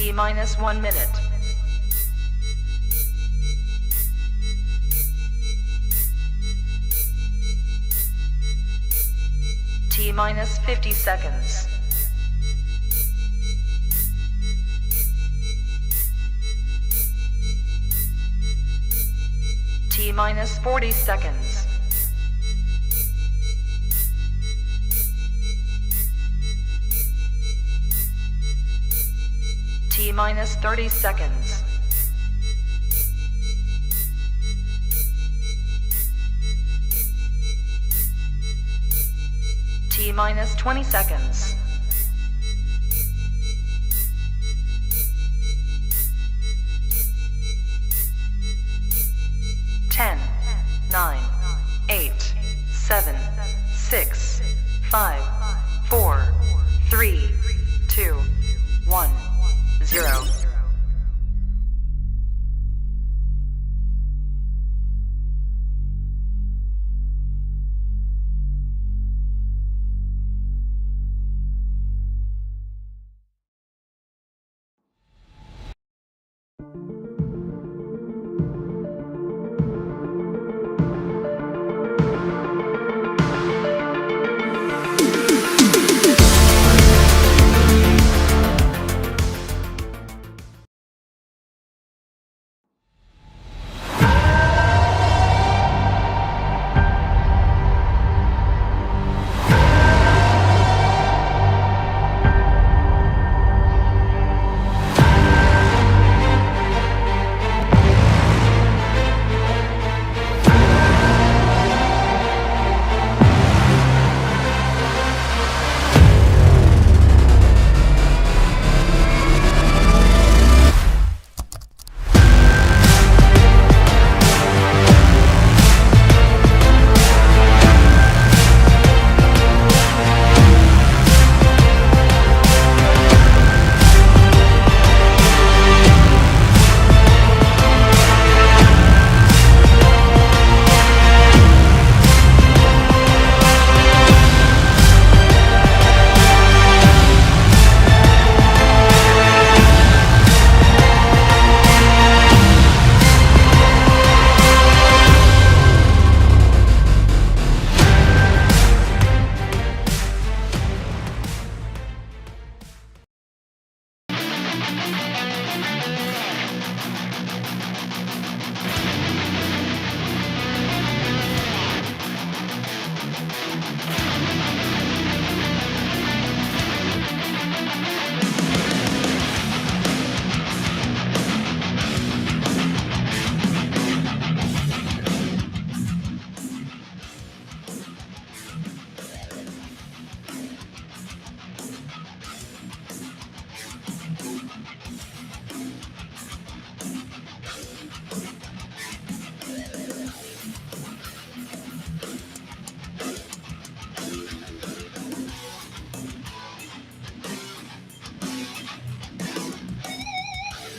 T-minus 1 minute. T-minus 50 seconds. T-minus 40 seconds. T-minus 30 seconds. T-minus 20 seconds. Ten, 9, 8, 7, 6, 5, 4, 3, 2, 1, 0.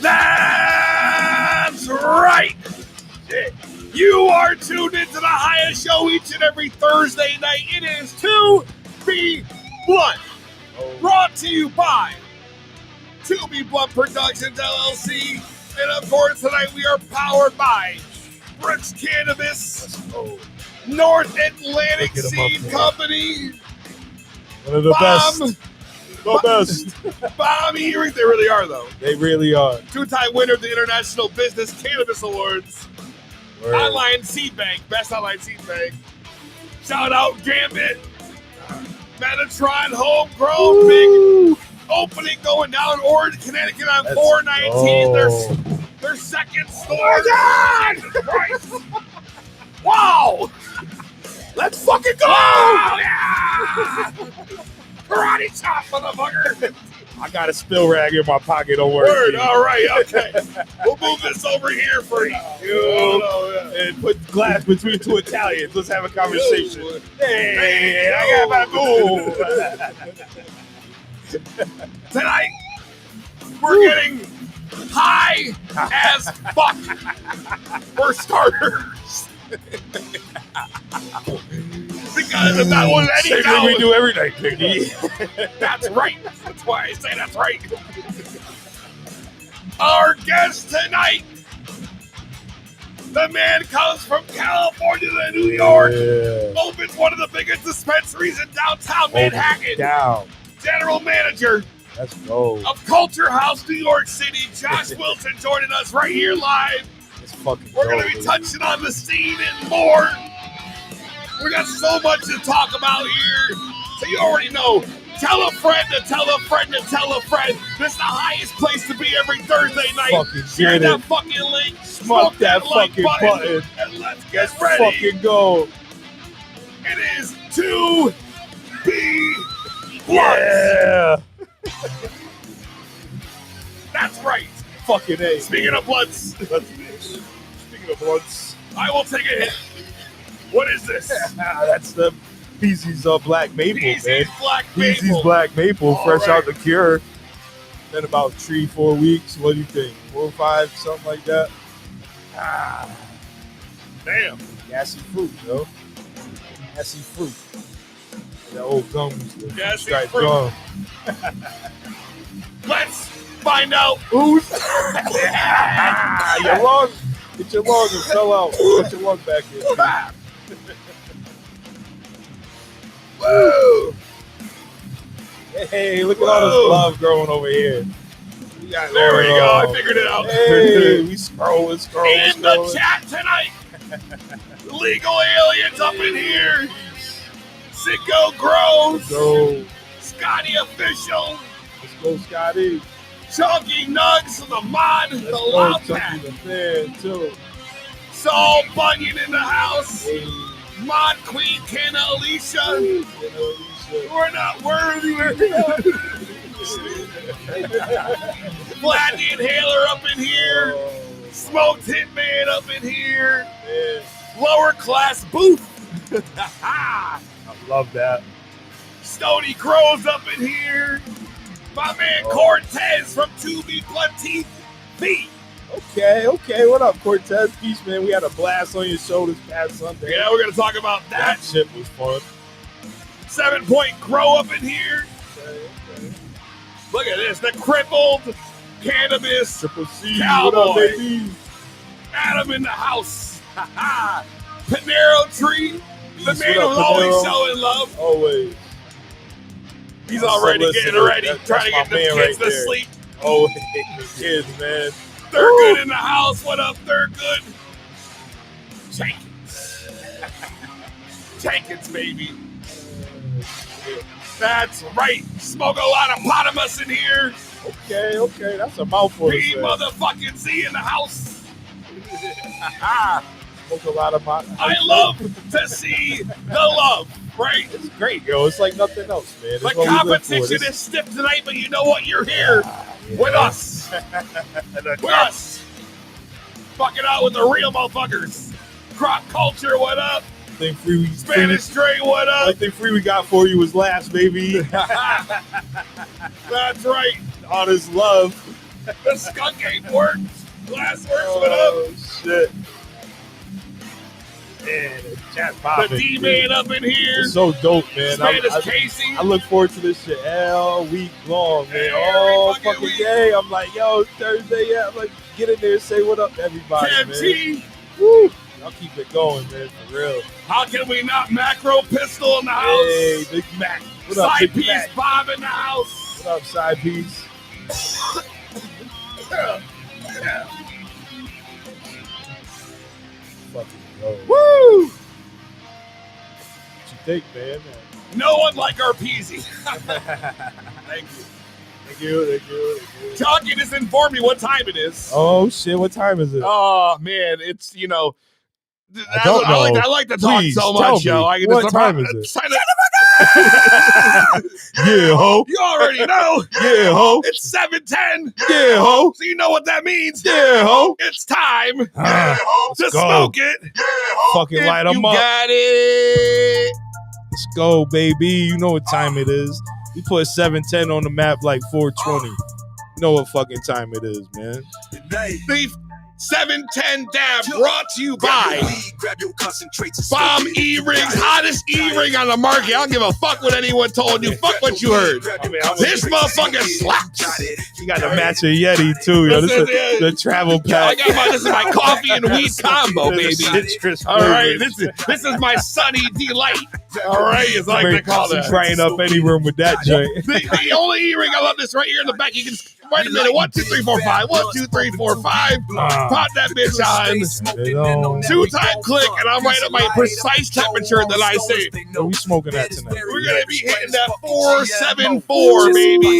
That's right! You are tuned into the highest show each and every Thursday night. It is To Be Blunt. Brought to you by To Be Blunt Productions, LLC. And of course, tonight we are powered by Brooks Cannabis, North Atlantic Seed Company. One of the best. The best. Bomb earrings. They really are, though. They really are. Two-time winner of the International Business Cannabis Awards. Word. Online Seed Bank. Best online seed bank. Shout out Gambit. Metatron Homegrown. Big opening going down in Orange, Connecticut on 4/19. Their second store. Oh my God! Wow! Let's fucking go! Oh, yeah! Karate chop, motherfucker! I got a spill rag in my pocket. Don't worry. Word, all right, okay. We'll move this over here for you. And put glass between two Italians. Let's have a conversation. Hey, I got my move. Tonight, we're getting high as fuck for starters. Because if that was any Same thing we do every night, Piggy. That's right. That's why I say that's right. Our guest tonight, the man comes from California to New York, opens one of the biggest dispensaries in downtown Manhattan. Down. General manager Let's go. of Culture House New York City, Josh Wilson, joining us right here live. Let's fucking We're go, going to be baby. touching on the scene and more. We got so much to talk about here. So you already know. Tell a friend to tell a friend to tell a friend. This is the highest place to be every Thursday night. Fucking Share get that it. fucking link. Smoke that like fucking button. And let's get Let's ready. fucking go. It is 2B Yeah. That's right. Fucking A. Speaking of blunts, Speaking of blunts, I will take a hit. What is this? that's the PC's Black Maple, man. PC's Black PC's Maple. Black Maple, All fresh right. out the cure. Been about 3-4 weeks. What do you think? 4 or 5, something like that. Damn. Gassy fruit, yo. Gassy fruit. That old gum was the Gassy striped fruit. gum. Let's find out Who's? Your lung. Get your lung and fell out. Get your lung back in. Woo! Hey, look at all this love growing over here. There we go. I figured it out. Hey, we scrolling. In the chat tonight, legal aliens up in here. Sicko Groves. Go. Scotty Official. Let's go, Scotty. Chunky Nugs, the mod, Let's the go, loud Chunky pack. the fan, too. Saul Bunyan in the house. Hey, Mod Queen Kenna Alicia. you know, Alicia. We're not worthy. Vlad the Inhaler up in here. Oh, Smoked Hitman up in here. man. Lower class booth. I love that. Stony Crows up in here. My man Cortez from 2B Blood Teeth V. Okay. What up, Cortez? Peace, man. We had a blast on your show this past Sunday. Yeah, we're gonna talk about That that. shit was fun. 7 Point Grow up in here. Okay. Look at this. The crippled cannabis. Triple C. Cowboy. What up, baby? Adam in the house. Panero Tree. The Peace. man What who's up, always Panero? showing love. Always. He's So already listen, getting ready, that's trying to my get the man kids right to there. sleep. Oh, kids, man. Thurgood in the house. What up, Thurgood? Jenkins. Jenkins, baby. That's right. Smoke a lot of potamus in here. Okay. That's a mouthful. to P say. motherfucking Z in the house. Smoke a lot of my. I love to see the love, right? It's great, yo. It's like nothing else, man. It's The what we live for. competition This- is stiff tonight, but you know what? You're here with us. With us. Fucking out with the real motherfuckers. Crop culture, what up? Thing free. Spanish Dre, what up? Only thing free we got for you was last, baby. That's right. All this love. The skunk ain't worked. Glass works, what up? Oh shit. Man, the chat The popping. D-Man up in here. It's so dope, man. Spanish Casey. I look forward to this shit all week long, man. Every All fucking fucking week. day. I'm like, yo, Thursday, yeah. I'm like, get in there and say what up to everybody, Cam man. T. Woo. Y'all keep it going, man, for real. How can we not macro pistol in the house? Hey, Big Mac. What up, Side Big piece Mac? Bob in the house. What up, side piece? Yeah. Fucking go. Woo! What you think, man? No one like our Peasy. Thank you. Thank you. Talkie just informed me what time it is. Oh shit! What time is it? Oh man, it's I don't know. I like to talk Please, so tell much, yo. me. I can What just time is it? it's time to- Yeah, ho. You already know. Yeah, ho. It's 7:10. Yeah, ho. So you know what that means. Yeah, ho. It's time Ah, to let's go. smoke it. Fucking If light 'em you up. got it. Let's go, baby. You know what time it is. We put 7:10 on the map like 4:20. You know what fucking time it is, man. Thief 710 Dab brought to you by Bomb E-Rings, hottest E-Ring on the market. I don't give a fuck what anyone told you. Fuck what you heard. This motherfucker slaps. You got the matching Yeti too, yo. This is the travel pack. This is my coffee and weed combo, baby. All right, this is my sunny delight. All right, it's like they call that. Frying up any room with that joint. The only E-ring, I love this right here in the back. You can wait a minute. 1, 2, 3, 4, 5. 1, 2, 3, 4, 5. Pop that bitch on. 2-time click, and I'm right at my precise temperature that I say. What are we smoking at tonight? We're gonna be hitting that 474, baby.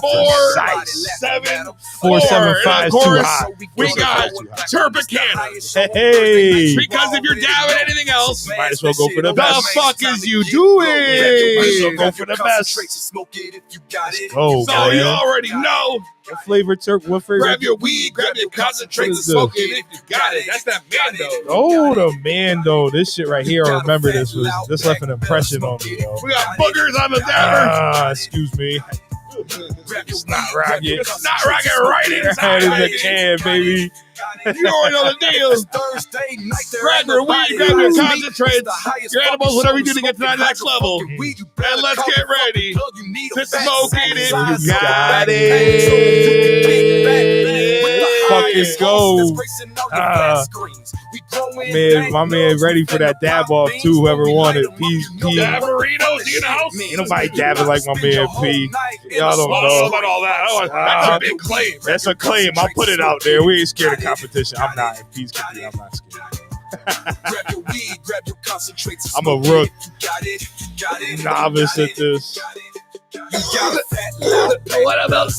474. 475 of is too course, hot. we got Turbicana. Hey. Because if you're dabbing anything else, Might as well go for the the best. fuck is you doing? Might as well go for the best. Oh, So you man. already know. What flavor Turk? What flavor? Grab your weed, grab your concentrates, and smoke it if you got it. That's that Mando. Oh, the Mando. This shit right here, I remember this left an impression on me, yo. We got boogers on the dabber. Excuse me. Snot rocket. Snot rocket right inside in the baby. can, baby. You already know the deal. Grab your weed, grab your concentrates, your edibles, whatever you do to get to that next level. And let's get ready to smoke it if you got it. Fucking go. Man, my man ready for that dab off too, whoever wanted. P. Dabberitos, you know? Ain't nobody dabbing like my man P. Y'all don't Well, know. about all that. Oh, that's a big claim. That's a claim. I'll put it out there. We ain't scared of competition. I'm not. If P's compete, I'm not scared. I'm a rook. Novice at this. What about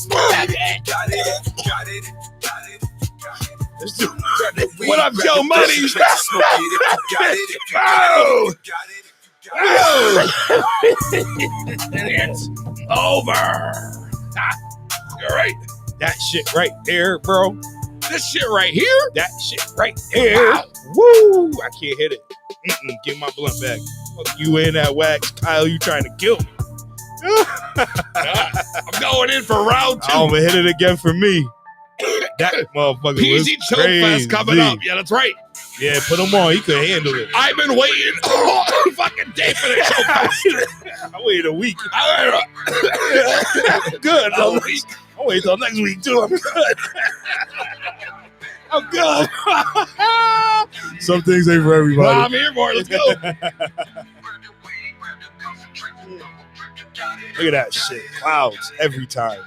What up, Joe Money? Oh! It's over. All right. That shit right there, bro. This shit right here? That shit right there. Wow. Woo! I can't hit it. Give my blunt back. Fuck you in that wax, Kyle. You trying to kill me? I'm going in for round 2. I'm gonna hit it again for me. That motherfucker was PZ Choke crazy. Fest coming up. Yeah, that's right. Yeah, put him on. He could handle it. I've been waiting all fucking day for the Choke Fest. I waited a week. Good. I'll wait till next week too. I'm good. I'm good. Some things ain't for everybody. I'm here for it. Let's go. Look at that shit. Clouds every time.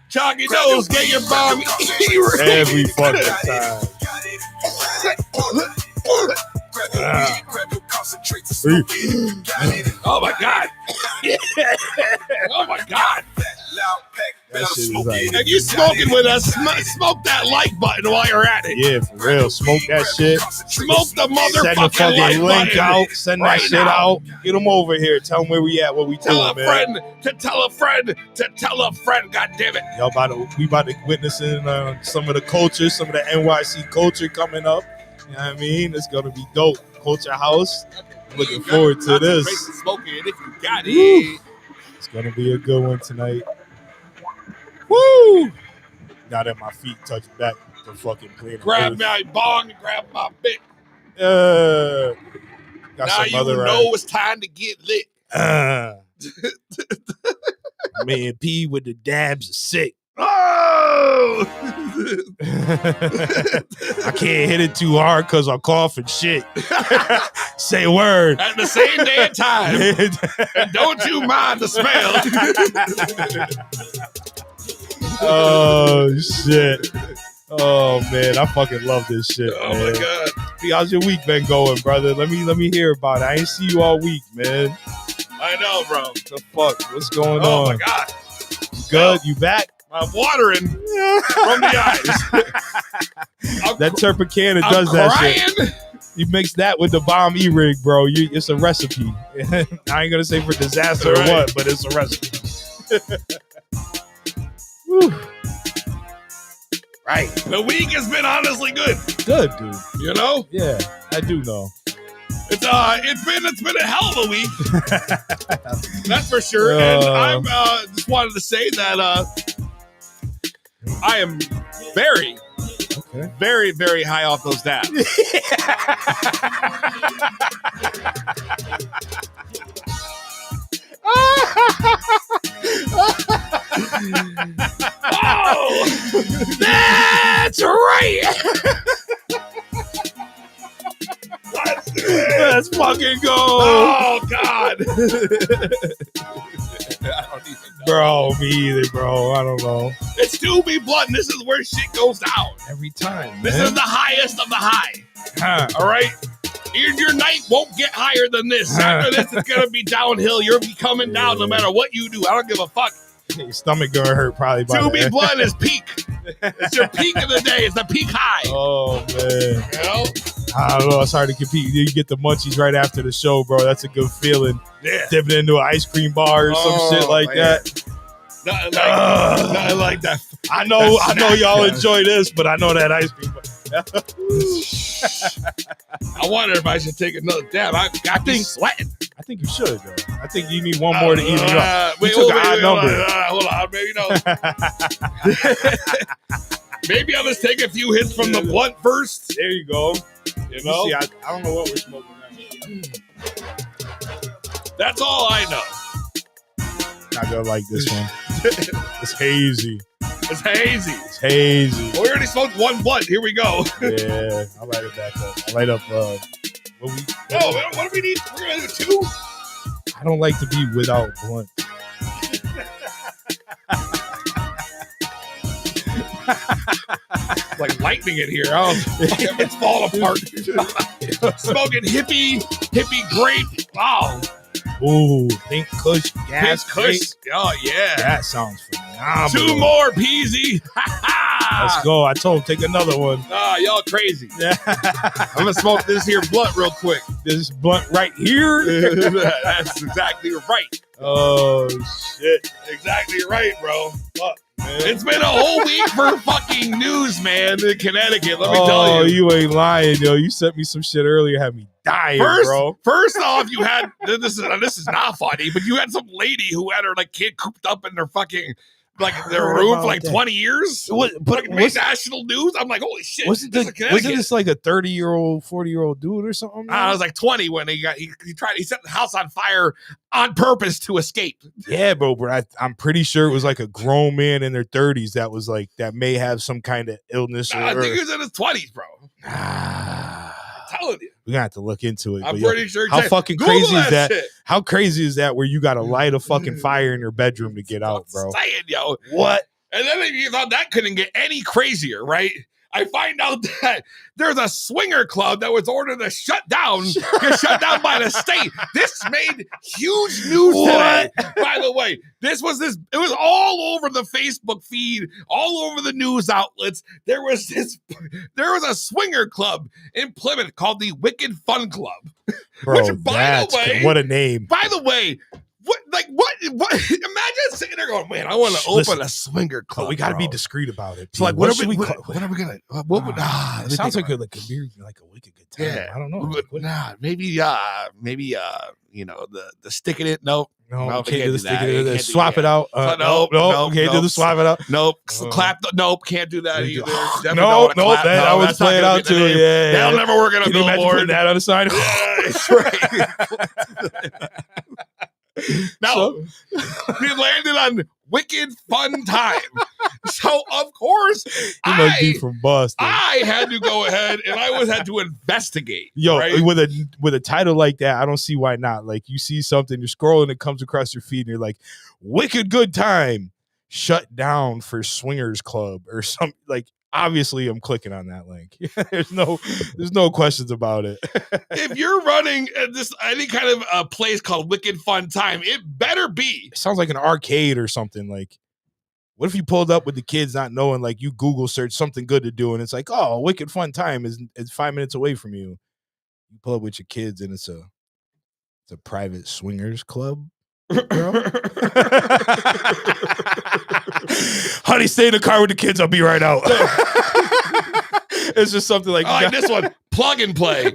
Chalky nose, get your bomb. Every fucking time. Oh my God. Oh my God. That shit is like, If you smoking with us, smoke that like button while you're at it. yeah, for real. Smoke that shit. Smoke the Send the motherfucking like fucking link button. out. Send that right shit now. out. Get them over here. Tell them where we at. What we Tell a doing, man. friend to tell a friend to tell a friend. God damn it. Y'all we about to witnessing some of the culture, some of the NYC culture coming up. You know what I mean? It's gonna be dope. Culture House. Looking forward to this. Smoking if you got it. Woo. It's gonna be a good one tonight. Woo! Now that my feet touch back to fucking planet Grab Earth. my bong and grab my bit. Got Now some you other know it's time to get lit. Man, P with the dabs is sick. Oh! I can't hit it too hard because I'm coughing shit. Say a word. At the same day and time. And don't you mind the smell. Oh shit. Oh man, I fucking love this shit. Oh man. my God. P, how's your week been going, brother? Let me hear about it. I ain't see you all week, man. I know, bro. The fuck? What's going Oh on? my God. You good? You back? I'm watering from the eyes. That Turpicana I'm does that crying. shit. You mix that with the bomb E-rig, bro. It's a recipe. I ain't gonna say for disaster or what, but it's a recipe. Whew. Right. The week has been honestly good. Good, dude. You know? Yeah, I do know. It's been a hell of a week. That's for sure. And I'm just wanted to say that I am very, very, very high off those dabs. Oh, that's right. Let's fucking go. Oh God. Bro, me either, bro. I don't know. It's to be blunt. This is where shit goes down. Every time. This is the highest of the high. Huh. All right. Your night won't get higher than this. After this, it's gonna be downhill. You'll be coming down no matter what you do. I don't give a fuck. Your stomach gonna hurt probably. To be blunt is peak. It's your peak of the day. It's the peak high. Oh man. You know? I don't know. It's hard to compete. You get the munchies right after the show, bro. That's a good feeling. Yeah. Dipping into an ice cream bar or some shit like that. Nothing like that. I know y'all enjoy this, but I know that ice cream bar. I wonder if I should take another dab. I think sweating. I think you should, though. I think you need one more to even up. Wait, took an odd number. Hold on. Maybe no. Maybe I'll just take a few hits from the blunt first. There you go. You know? See, I don't know what we're smoking now. That's all I know. Not gonna like this one. It's hazy. It's hazy. It's hazy. Well, we already smoked one blunt. Here we go. Yeah, I'll light it back up. I'll light up. What do we need? We're gonna do two. I don't like to be without blunt. Like lightning in here. Oh, it's falling apart. Smoking hippie grape. Wow. Ooh, pink kush, gas kush. Oh yeah, that sounds phenomenal. Two more, Peasy. Let's go. I told him take another one. Ah, y'all crazy. Yeah. I'm gonna smoke this here blunt real quick. This blunt right here. That's exactly right. Oh shit. Exactly right, bro. Fuck, man. It's been a whole week for fucking news, man, in Connecticut. Let me tell you. You ain't lying, yo. You sent me some shit earlier, had me dying, bro. First off, you had this is not funny, but you had some lady who had her like kid cooped up in their fucking their room for like 20 years. But made national news. I'm like, holy shit. Wasn't this like a 30-year-old, 40-year-old dude or something? I was like 20 when he set the house on fire on purpose to escape. Yeah, bro. But I'm pretty sure it was like a grown man in their 30s that was like that may have some kind of illness. I think he was in his 20s, bro. I'm telling you. We're gonna have to look into it. I'm pretty sure. How fucking crazy is that? Shit. How crazy is that where you gotta light a fucking fire in your bedroom to get out, bro? Saying, yo. What? And then you thought that couldn't get any crazier, right? I find out that there's a swinger club that was ordered to shut down by the state. This made huge news today. By the way, it was all over the Facebook feed, all over the news outlets. There was a swinger club in Plymouth called the Wicked Fun Club. Bro, which, by the way, what a name. By the way, what? Imagine sitting there going, man, I want to open a swinger club. But we got to be discreet about it. So, like, what are we gonna? It sounds like a wicked good time. Yeah, I don't know. Maybe you know, the sticking it. Nope. No, can't do the sticking it. Swap it out. Nope. Can't do the swap it out. Nope. Clap. Nope. Can't do that either. Nope. That was playing out too. Yeah. That'll never work on a billboard. That on the sign. That's right. No, we landed on Wicked Fun Time. So of course, he must be from Boston. I had to go ahead and I had to investigate. Yo, right? with a title like that, I don't see why not. Like you see something, you're scrolling, it comes across your feed, and you're like, "Wicked Good Time, shut down for Swingers Club" or something. Like obviously, I'm clicking on that link. There's no questions about it. If you're running any kind of a place called Wicked Fun Time, it better be. It sounds like an arcade or something. Like, what if you pulled up with the kids not knowing? Like, you Google search something good to do, and it's like, oh, Wicked Fun Time is 5 minutes away from you. You pull up with your kids, and it's a private swingers club. Honey, stay in the car with the kids. I'll be right out. It's just something like, this one, plug and play.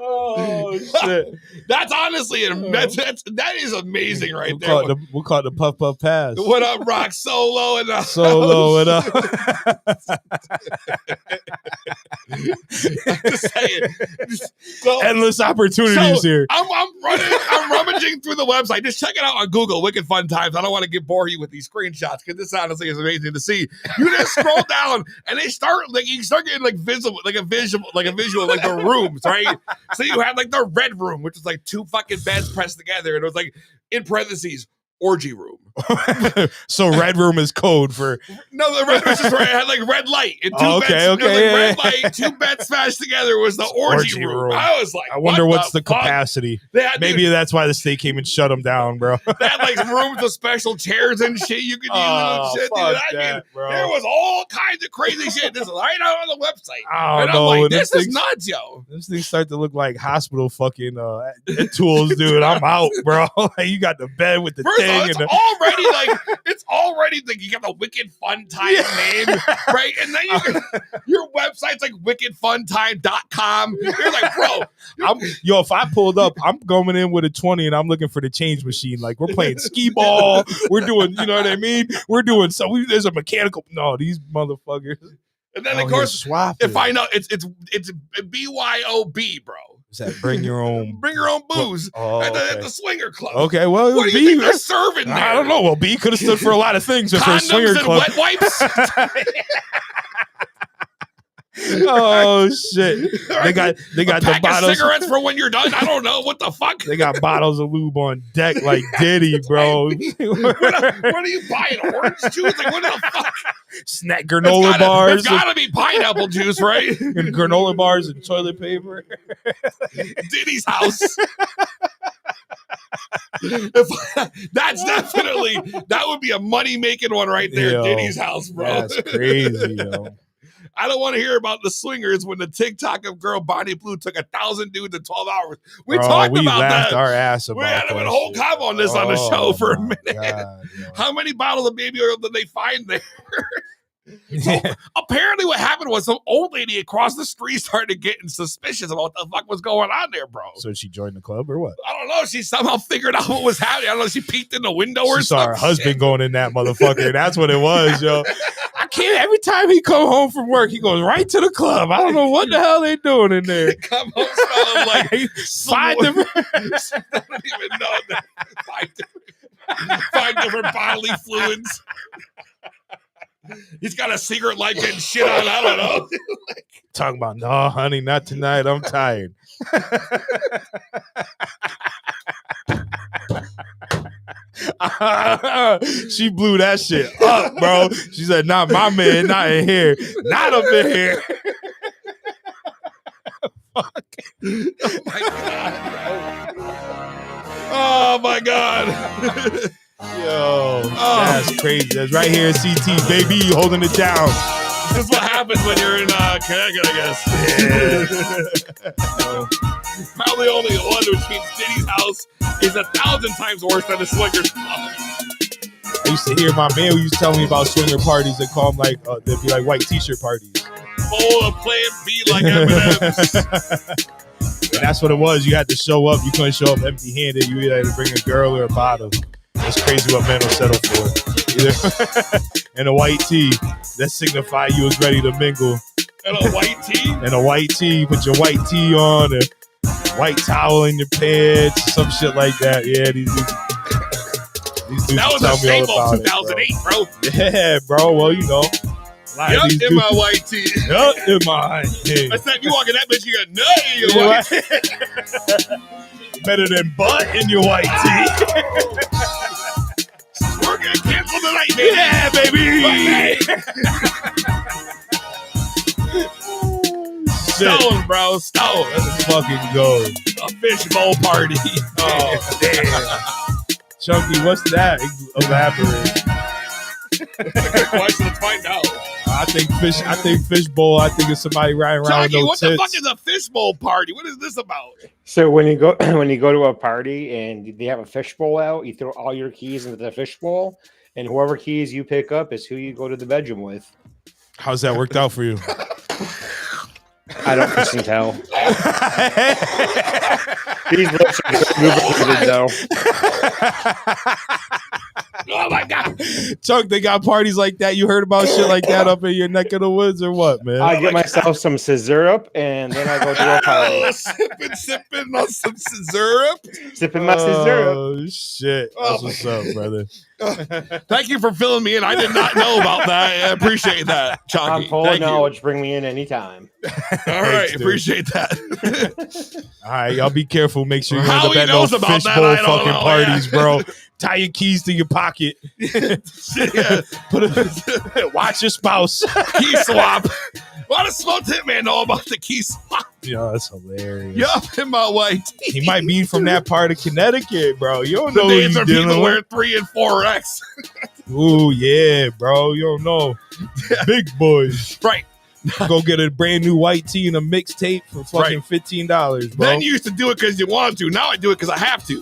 Oh shit. That's honestly that is amazing right we'll there. We'll call it the Puff Puff Pass. What up, Rock Solo and Solo and just saying. So, endless opportunities here. I'm rummaging through the website. Just check it out on Google. Wicked Fun Times. I don't want to bore you with these screenshots because this honestly is amazing to see. You just scroll down and you start getting like visual, like the rooms, right? So you had like the red room, which is like 2 fucking beds pressed together, and it was like in parentheses orgy room. So red room is code for no, the red was just right. It had like red light and 2 beds. Red light, 2 beds smashed together was the orgy room. I was like, I wonder what's the capacity. Maybe that's why the state came and shut them down, bro. They had like rooms with special chairs and shit you could use and shit. Bro. There was all kinds of crazy shit. This is right out on the website. And I'm like, this is nuts, yo. This things start to look like hospital fucking tools, dude. I'm out, bro. You got the bed with the thing. It's already like you got the Wicked Fun Time name, right? And then your website's like wickedfuntime.com. You're like, bro. If I pulled up, I'm going in with a 20 and I'm looking for the change machine. Like we're playing skee ball. We're doing, you know what I mean? We're doing there's a mechanical. No, these motherfuckers. And then of course, if I know it's BYOB, bro. Is that bring your own booze at the swinger club? Okay, well, what do you think they're serving there? I don't know. Well, B could have stood for a lot of things if Condoms swinger and club. Wet wipes. Oh shit! They got the bottles. Cigarettes for when you're done. I don't know what the fuck. They got bottles of lube on deck like Diddy, bro. What are you buying? Orange juice? Like what the fuck? Snack granola bars. There's gotta be pineapple juice, right? And granola bars and toilet paper. Diddy's house. That would be a money making one right there. Yo, Diddy's house, bro. That's crazy, yo. I don't want to hear about the swingers when the TikTok of girl Bonnie Blue took 1,000 dudes in 12 hours. We talked about that. Our ass about we had a whole convo on this on the show for a minute. God, how many bottles of baby oil did they find there? So apparently what happened was some old lady across the street started getting suspicious about what the fuck was going on there, bro. So she joined the club or what? I don't know. She somehow figured out what was happening. I don't know. She peeked in the window or something. She saw her husband going in that motherfucker. That's what it was, yo. I can't. Every time he come home from work, he goes right to the club. I don't know what the hell they doing in there. Come home smelling like 5 different. I don't even know that. 5 different bodily fluids. He's got a secret light getting shit on. I don't know. Talking about, no, honey, not tonight. I'm tired. She blew that shit up, bro. She said, not my man, not in here. Not up in here. Fuck. Oh, my God. Yo, that's crazy. That's right here at CT, baby, holding it down. This is what happens when you're in Connecticut, I guess. Yeah. Probably only one, which means Diddy's house is 1,000 times worse than the swingers club. I used to hear my man who used to tell me about swinger parties. They call them like, they'd be like white t-shirt parties. Oh, Plan B like M&M's. And that's what it was. You had to show up. You couldn't show up empty-handed. You either had to bring a girl or a bottle. It's crazy what men will settle for. Either and a white tee that signify you was ready to mingle. And a white tee? And a white tee. Put your white tee on, a white towel in your pants, some shit like that. Yeah, these dudes that was a staple 2008, bro. Yeah, bro. Well, you know. Yup, in my white tee. Yup, in my tee. I said, you walk in that bitch, you got nut in your white tee. Better than butt in your white tee. We're going to cancel tonight, baby. Yeah, baby. Stone, bro. Stone. Let's fucking go. A fishbowl party. Oh, damn. Chunky, what's that? Elaborate. That's a good question. Let's find out. I think fishbowl. I think it's somebody riding around Chunky, with no what tits. the fuck is a fishbowl party? What is this about? So when you go to a party and they have a fishbowl out, you throw all your keys into the fishbowl, and whoever keys you pick up is who you go to the bedroom with. How's that worked out for you? I don't kiss and tell. These lips are lubricated, though. Oh my god! Chuck, they got parties like that. You heard about shit like that up in your neck of the woods or what, man? I get myself some syrup and then I go to a party. Sipping on some syrup. Sipping my syrup. Oh shit! That's what's up, brother. Thank you for filling me in. I did not know about that. I appreciate that, I'm Chalky. full of Thank you. knowledge. Bring me in anytime. All right, dude. appreciate that. All right, y'all be careful. Make sure you How end up he at no knows about that, fishbowl I don't fucking know, parties, yeah. bro. Tie your keys to your pocket. Yeah. Watch your spouse. Key swap. Why does Smoke Hitman know about the key swap? Yo, that's hilarious. Yup, in my white tee. He might be from that part of Connecticut, bro. You don't The know who days you are people dealing wear with. 3 and 4X. Ooh, yeah, bro. You don't know. Big boys. Right. Go get a brand new white tee and a mixtape for fucking $15, bro. Then you used to do it because you wanted to. Now I do it because I have to.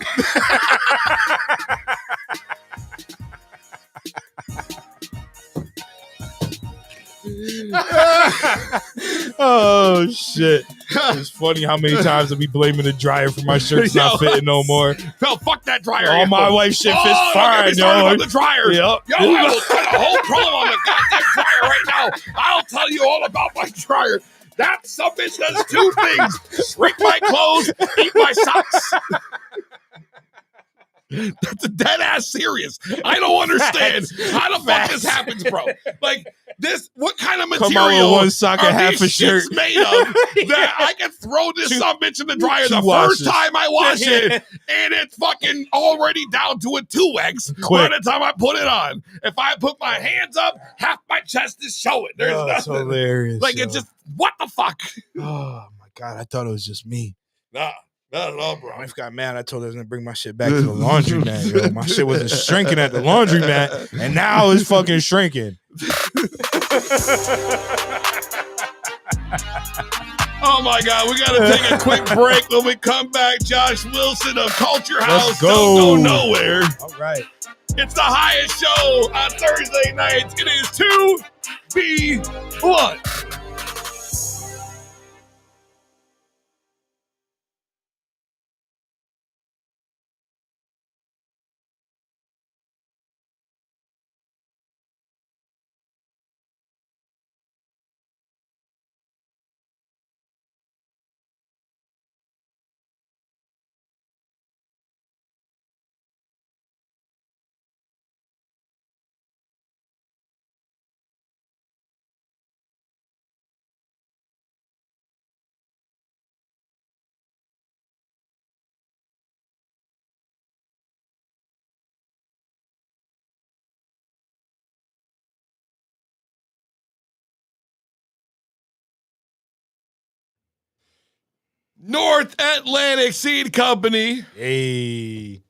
Oh shit! It's funny how many times I be blaming the dryer for my shirts not fitting no more. No, fuck that dryer. All my wife's shit fits fine, yo. yo. The dryer. Yep. Yo, I will put a whole promo on the goddamn dryer right now. I'll tell you all about my dryer. That bitch does 2 things: shrink my clothes, eat my socks. That's a dead ass serious. I don't understand how the fuck this happens, bro. Like this, what kind of Come on material with one sock and are half these a shirt shits made of that I can throw this bitch in the dryer the washes. first time I wash it, and it's fucking already down to a 2X by the time I put it on. If I put my hands up, half my chest is showing. There's That's nothing. hilarious. Like yo. it's just what the fuck. Oh my god! I thought it was just me. Nah. Not at all, bro. My wife got mad. I told her I was gonna bring my shit back to the laundromat. Yo, my shit wasn't shrinking at the laundromat, and now it's fucking shrinking. Oh my God, we gotta take a quick break. When we come back, Josh Wilson of Culture House. Let's go. Don't go nowhere. All right. It's the highest show on Thursday nights. It is 2B1. North Atlantic Seed Company, Hey.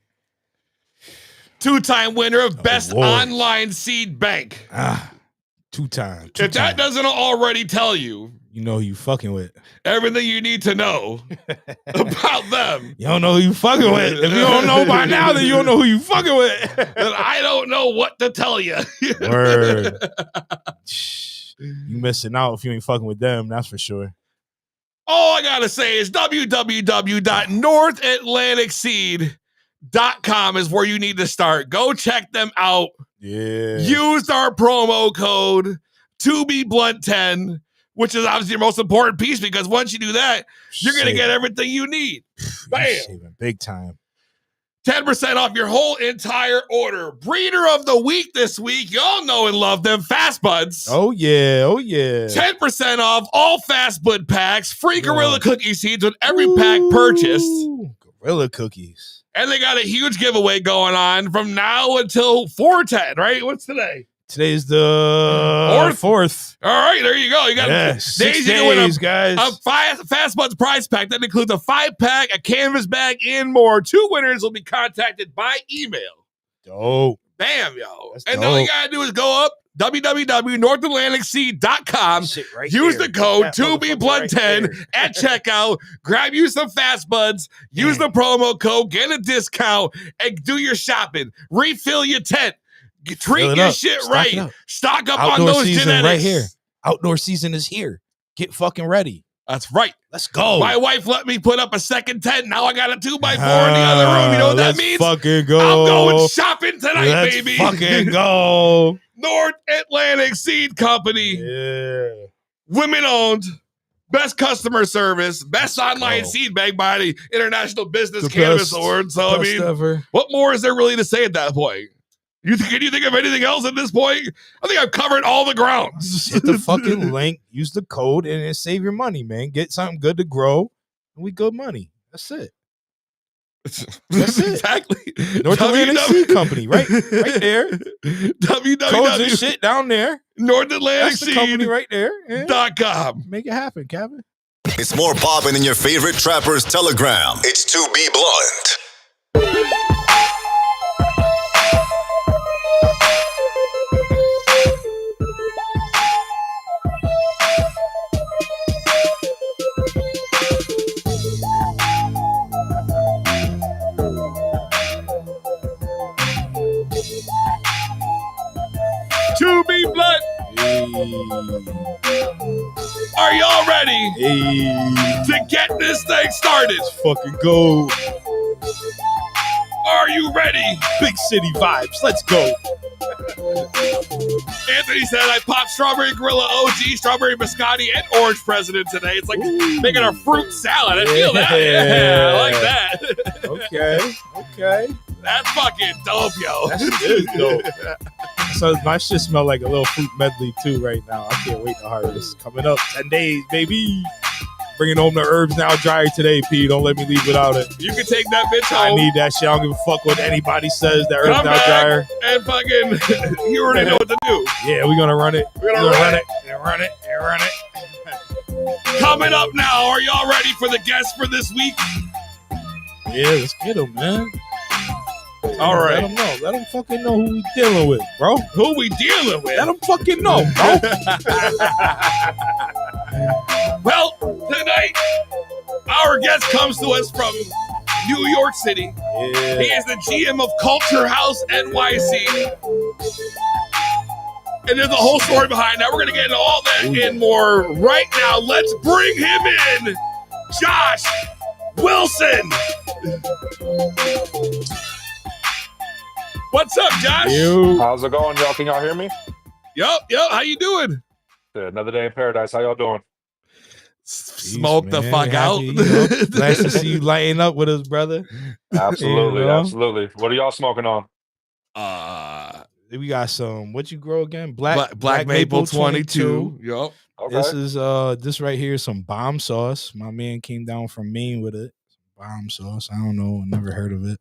2-time winner of Best Awards. Online Seed Bank. 2-time. If that doesn't already tell you, you know who you fucking with. everything you need to know about them, You don't know who you fucking with. If you don't know by now, then you don't know who you fucking with. then I don't know what to tell you. Word. You missing out if you ain't fucking with them, that's for sure. All I gotta say is www.northatlanticseed.com is where you need to start. Go check them out. Yeah. Use our promo code 2BBlunt10, which is obviously your most important piece, because once you do that, you're gonna get everything you need. Bam. Saving big time. 10% off your whole entire order. Breeder of the week this week. Y'all know and love them. Fast Buds. Oh yeah. Oh yeah. 10% off all Fast Bud packs. Free Gorilla Yeah. Cookie Seeds with every pack purchased. Ooh, Gorilla cookies. And they got a huge giveaway going on from now until 4/10, right? What's today? Today's the fourth. All right, there you go. You got 6 days you can win days, guys. a Fast Buds prize pack that includes a 5-pack, a canvas bag, and more. 2 winners will be contacted by email. Dope. Bam, yo. That's And all you dope. gotta do is go up www.northatlanticseed.com. Shit right Use there. the code That motherfucker 2BBlunt10 right there. at checkout. Grab you some Fast Buds. Use the promo code. Get a discount and do your shopping. Refill your tent. Treat Fill it your up. shit Stock right. it up. Stock up Outdoor on those season genetics. right here. Outdoor season is here. Get fucking ready. That's right. Let's go. My wife let me put up a second tent. Now I got a 2x4 in the other room. You know what that means? Fucking go. I'm going shopping tonight, let's baby. Fucking go. North Atlantic Seed Company. Yeah. Women owned. Best customer service. Best online seed bag by the International Business Cannabis Award. So, I mean, ever. what more is there really to say at that point? Can you think of anything else at this point? I think I've covered all the grounds. Hit the fucking link, use the code, and save your money, man. Get something good to grow, and we good money. That's it. That's it. Exactly. North Atlantic Seed Company, right there. Codes and shit down there. North Atlantic That's the company right there. Yeah. .com. Make it happen, Kevin. It's more popping in your favorite trapper's telegram. It's To Be Blunt. To Be Blunt. Are y'all ready to get this thing started? Let's fucking go. Are you ready? Big city vibes. Let's go. Anthony said I popped strawberry gorilla OG, strawberry biscotti, and orange president today. It's like making a fruit salad. I feel that. Yeah, I like that. Okay. That's fucking dope, yo. That shit is dope. So my shit smell like a little fruit medley too right now. I can't wait to harvest. Coming up 10 days, baby. Bringing home the herbs now dryer today, P. Don't let me leave without it. You can take that bitch I home. need that shit. I don't give a fuck what anybody says. That herbs Come now back dryer. and fucking, you already know what to do. Yeah, we're gonna run it. We're gonna run it. And run it. And run it. Coming up now, are y'all ready for the guest for this week? Yeah, let's get him, man. All right. Let them know. Let them fucking know who we dealing with, bro. Who we dealing with? Let them fucking know, bro. Well, tonight, our guest comes to us from New York City. Yeah. He is the GM of Culture House NYC. And there's a whole story behind that. We're going to get into all that and more right now. Let's bring him in. Josh Wilson. What's up, Josh? How's it going, y'all? Can y'all hear me? Yup. How you doing? Good. Another day in paradise. How y'all doing? Smoke Peace, the man. fuck out. Happy, nice to see you lighting up with us, brother. Absolutely, You know? absolutely. What are y'all smoking on? We got some. What you grow again? Black Maple 22. Yup. Okay. This is this right here is some bomb sauce. My man came down from Maine with it. Bomb sauce. I don't know. Never heard of it.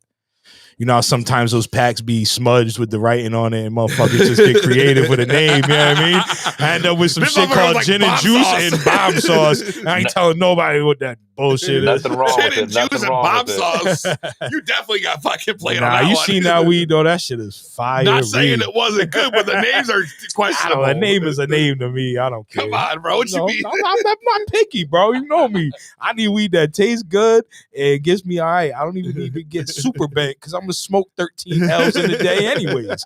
You know how sometimes those packs be smudged with the writing on it and motherfuckers just get creative with a name, you know what I mean? I end up with some This shit motherfucker called was like gin and bomb juice sauce. and bomb sauce. I ain't telling nobody what that bullshit is. Nothing wrong with Gin and it. Nothing juice and wrong bomb with it. sauce. You definitely got fucking played on Nah, that you one. seen that weed though? That shit is fire. Not saying weed. it wasn't good, but the names are I don't questionable. know. A name is a name to me. I don't care. Come on, bro. What you mean? I'm not picky, bro. You know me. I need weed that tastes good and gets me all right. I don't even need to get super bent because I'm gonna smoke 13 L's in a day anyways.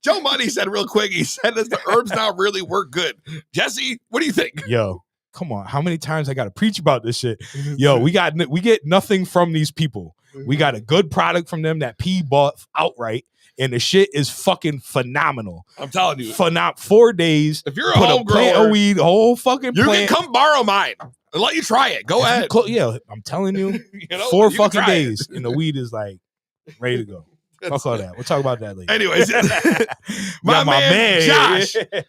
Joe Money said real quick, he said that the herbs now really work good. Jesse, what do you think? Yo, come on. How many times I gotta preach about this shit? Yo, we get nothing from these people. We got a good product from them that P bought outright. And the shit is fucking phenomenal. I'm telling you. 4 days. If you're a Put home a plant grower, of weed, whole fucking you plant. can come borrow mine. I'll let you try it. Go ahead. Yeah, I'm telling you, You know, 4 you can fucking try it. days, and the weed is like ready to go. Fuck all that. We'll talk about that later. Anyways, My man Josh, Yeah.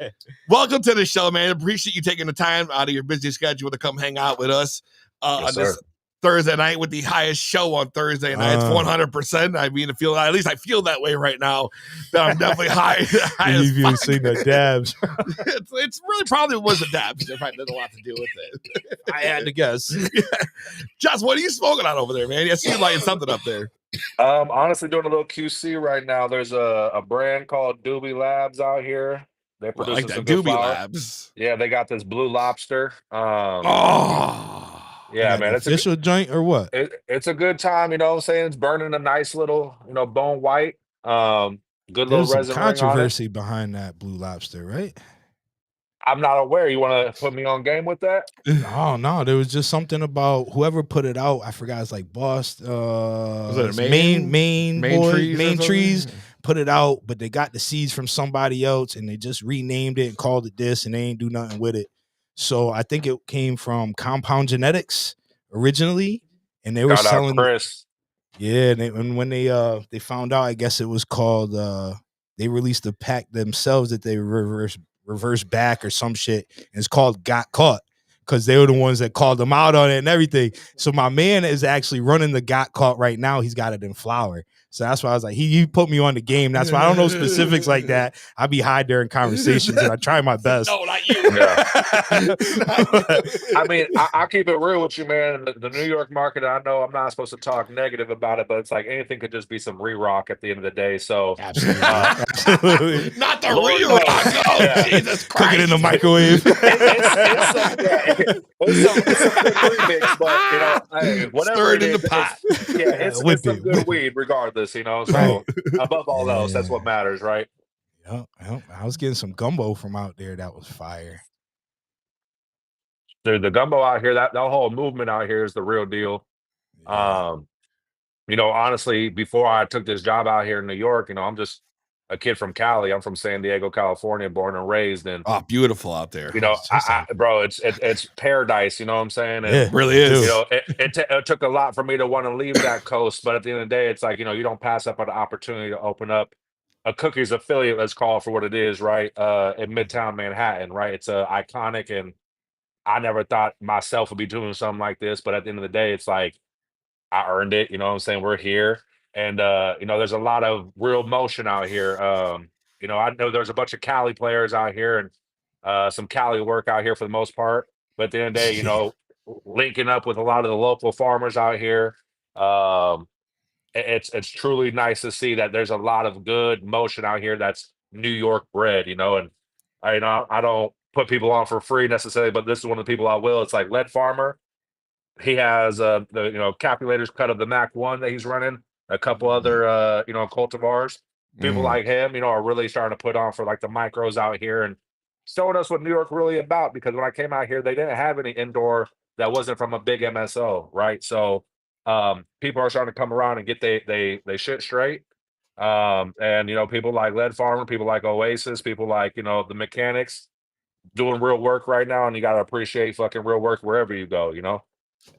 welcome to the show, man. Appreciate you taking the time out of your busy schedule to come hang out with us Yes, on sir. this Thursday night with the highest show on Thursday nights, 100%. I mean, at least I feel that way right now. That I'm definitely high. You've even seen the dabs. It's really probably was a dab if I did a lot to do with it. I had to guess. Josh, what are you smoking on over there, man? I see you lighting something up there. Honestly, doing a little QC right now. There's a brand called Doobie Labs out here. They Well, produce like some that good Doobie flower. Labs. Yeah, they got this Blue Lobster. Yeah, Like man, an it's a official joint or what? it's a good time. You know what I'm saying? It's burning a nice little, bone white. Good little There's some resin ring on it. controversy behind that Blue Lobster, right? I'm not aware. You want to put me on game with that? No, there was just something about whoever put it out. I forgot. It's like Boss, Was it a main Main trees Trees? put it out, but they got the seeds from somebody else and they just renamed it and called it this, and they ain't do nothing with it. So I think it came from Compound Genetics originally, and they were Shout out selling. Chris. Yeah, and when they found out, I guess it was called. They released a pack themselves that they reverse back or some shit, and it's called Got Caught because they were the ones that called them out on it and everything. So my man is actually running the Got Caught right now. He's got it in flour. So that's why I was like, he put me on the game. That's why I don't know specifics like that. I be high during conversations and I try my best. No, not you. Yeah. I mean, I keep it real with you, man. The New York market, I know I'm not supposed to talk negative about it, but it's like anything could just be some re-rock at the end of the day. So Absolutely. Absolutely. Not the Lord real knows. Oh, Yeah. Jesus Cook it in Christ. the microwave. It's some good remix, but you know, hey, whatever Stir it in is, the pot. it's Whip some it, good whip weed, regardless. You know, so Right. above all else, that's what Yeah. matters, right? Yep. I was getting some gumbo from out there that was fire. Dude, the gumbo out here, that whole movement out here is the real deal. Yeah. You know, honestly, before I took this job out here in New York, you know, I'm just a kid from Cali. I'm from San Diego, California, born and raised. And Oh, beautiful out there. you know, It's just like- bro, it's paradise. You know what I'm saying? And Yeah, really is. you know, it took a lot for me to want to leave that coast, but at the end of the day, it's like, you know, you don't pass up on the opportunity to open up a cookies affiliate, let's call it for what it is, right? In Midtown Manhattan, right? It's iconic, and I never thought myself would be doing something like this, but at the end of the day, it's like I earned it. You know what I'm saying? We're here. And you know, there's a lot of real motion out here. You know, I know there's a bunch of Cali players out here and some Cali work out here for the most part. But at the end of the day, you know, linking up with a lot of the local farmers out here. Um, it's truly nice to see that there's a lot of good motion out here that's New York bred, you know, and I, you know, I don't put people on for free necessarily, but this is one of the people I will. It's like Lead Farmer. He has the, you know, calculators cut of the Mac 1 that he's running, a couple other you know, cultivars. People Mm. like him, you know, are really starting to put on for like the micros out here and showing us what New York really about, because when I came out here, they didn't have any indoor that wasn't from a big MSO, right? So people are starting to come around and get they shit straight. And you know, people like Lead Farmer, people like Oasis, people like, you know, the mechanics doing real work right now, and you gotta appreciate fucking real work wherever you go, you know.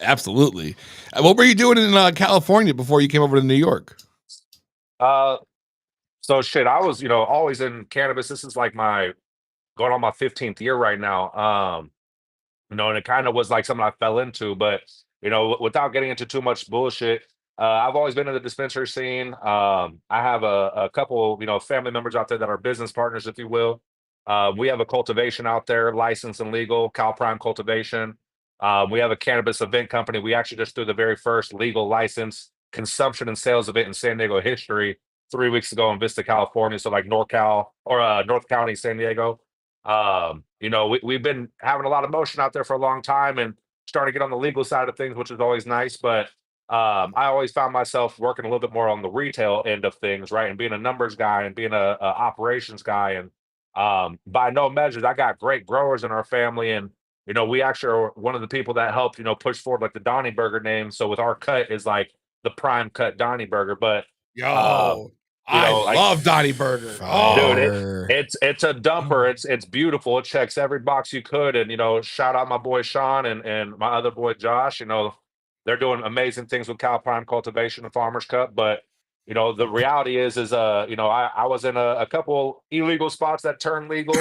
Absolutely. What were you doing in California before you came over to New York? Uh, so shit, I was, you know, always in cannabis. This is like my going on my 15th year right now. You know, and it kind of was like something I fell into, but you know, without getting into too much bullshit, I've always been in the dispensary scene. I have a couple, you know, family members out there that are business partners, if you will. We have a cultivation out there, licensed and legal, Cal Prime Cultivation. We have a cannabis event company. We actually just threw the very first legal license consumption and sales event in San Diego history 3 weeks ago in Vista, California. So like NorCal or North County, San Diego. You know, we've been having a lot of motion out there for a long time and starting to get on the legal side of things, which is always nice. But I always found myself working a little bit more on the retail end of things, right? And being a numbers guy and being a operations guy. And by no measures, I got great growers in our family. And, you know, we actually are one of the people that helped, you know, push forward like the Donnie Burger name. So with our cut is like the prime cut Donnie Burger. But Yo, you know, I like, love Donnie Burger. dude, Fire. it's a dumper. It's beautiful. It checks every box you could. And you know, shout out my boy Sean and my other boy Josh. You know, they're doing amazing things with Cal Prime Cultivation and Farmers Cup. But you know, the reality is you know, I was in a couple illegal spots that turned legal.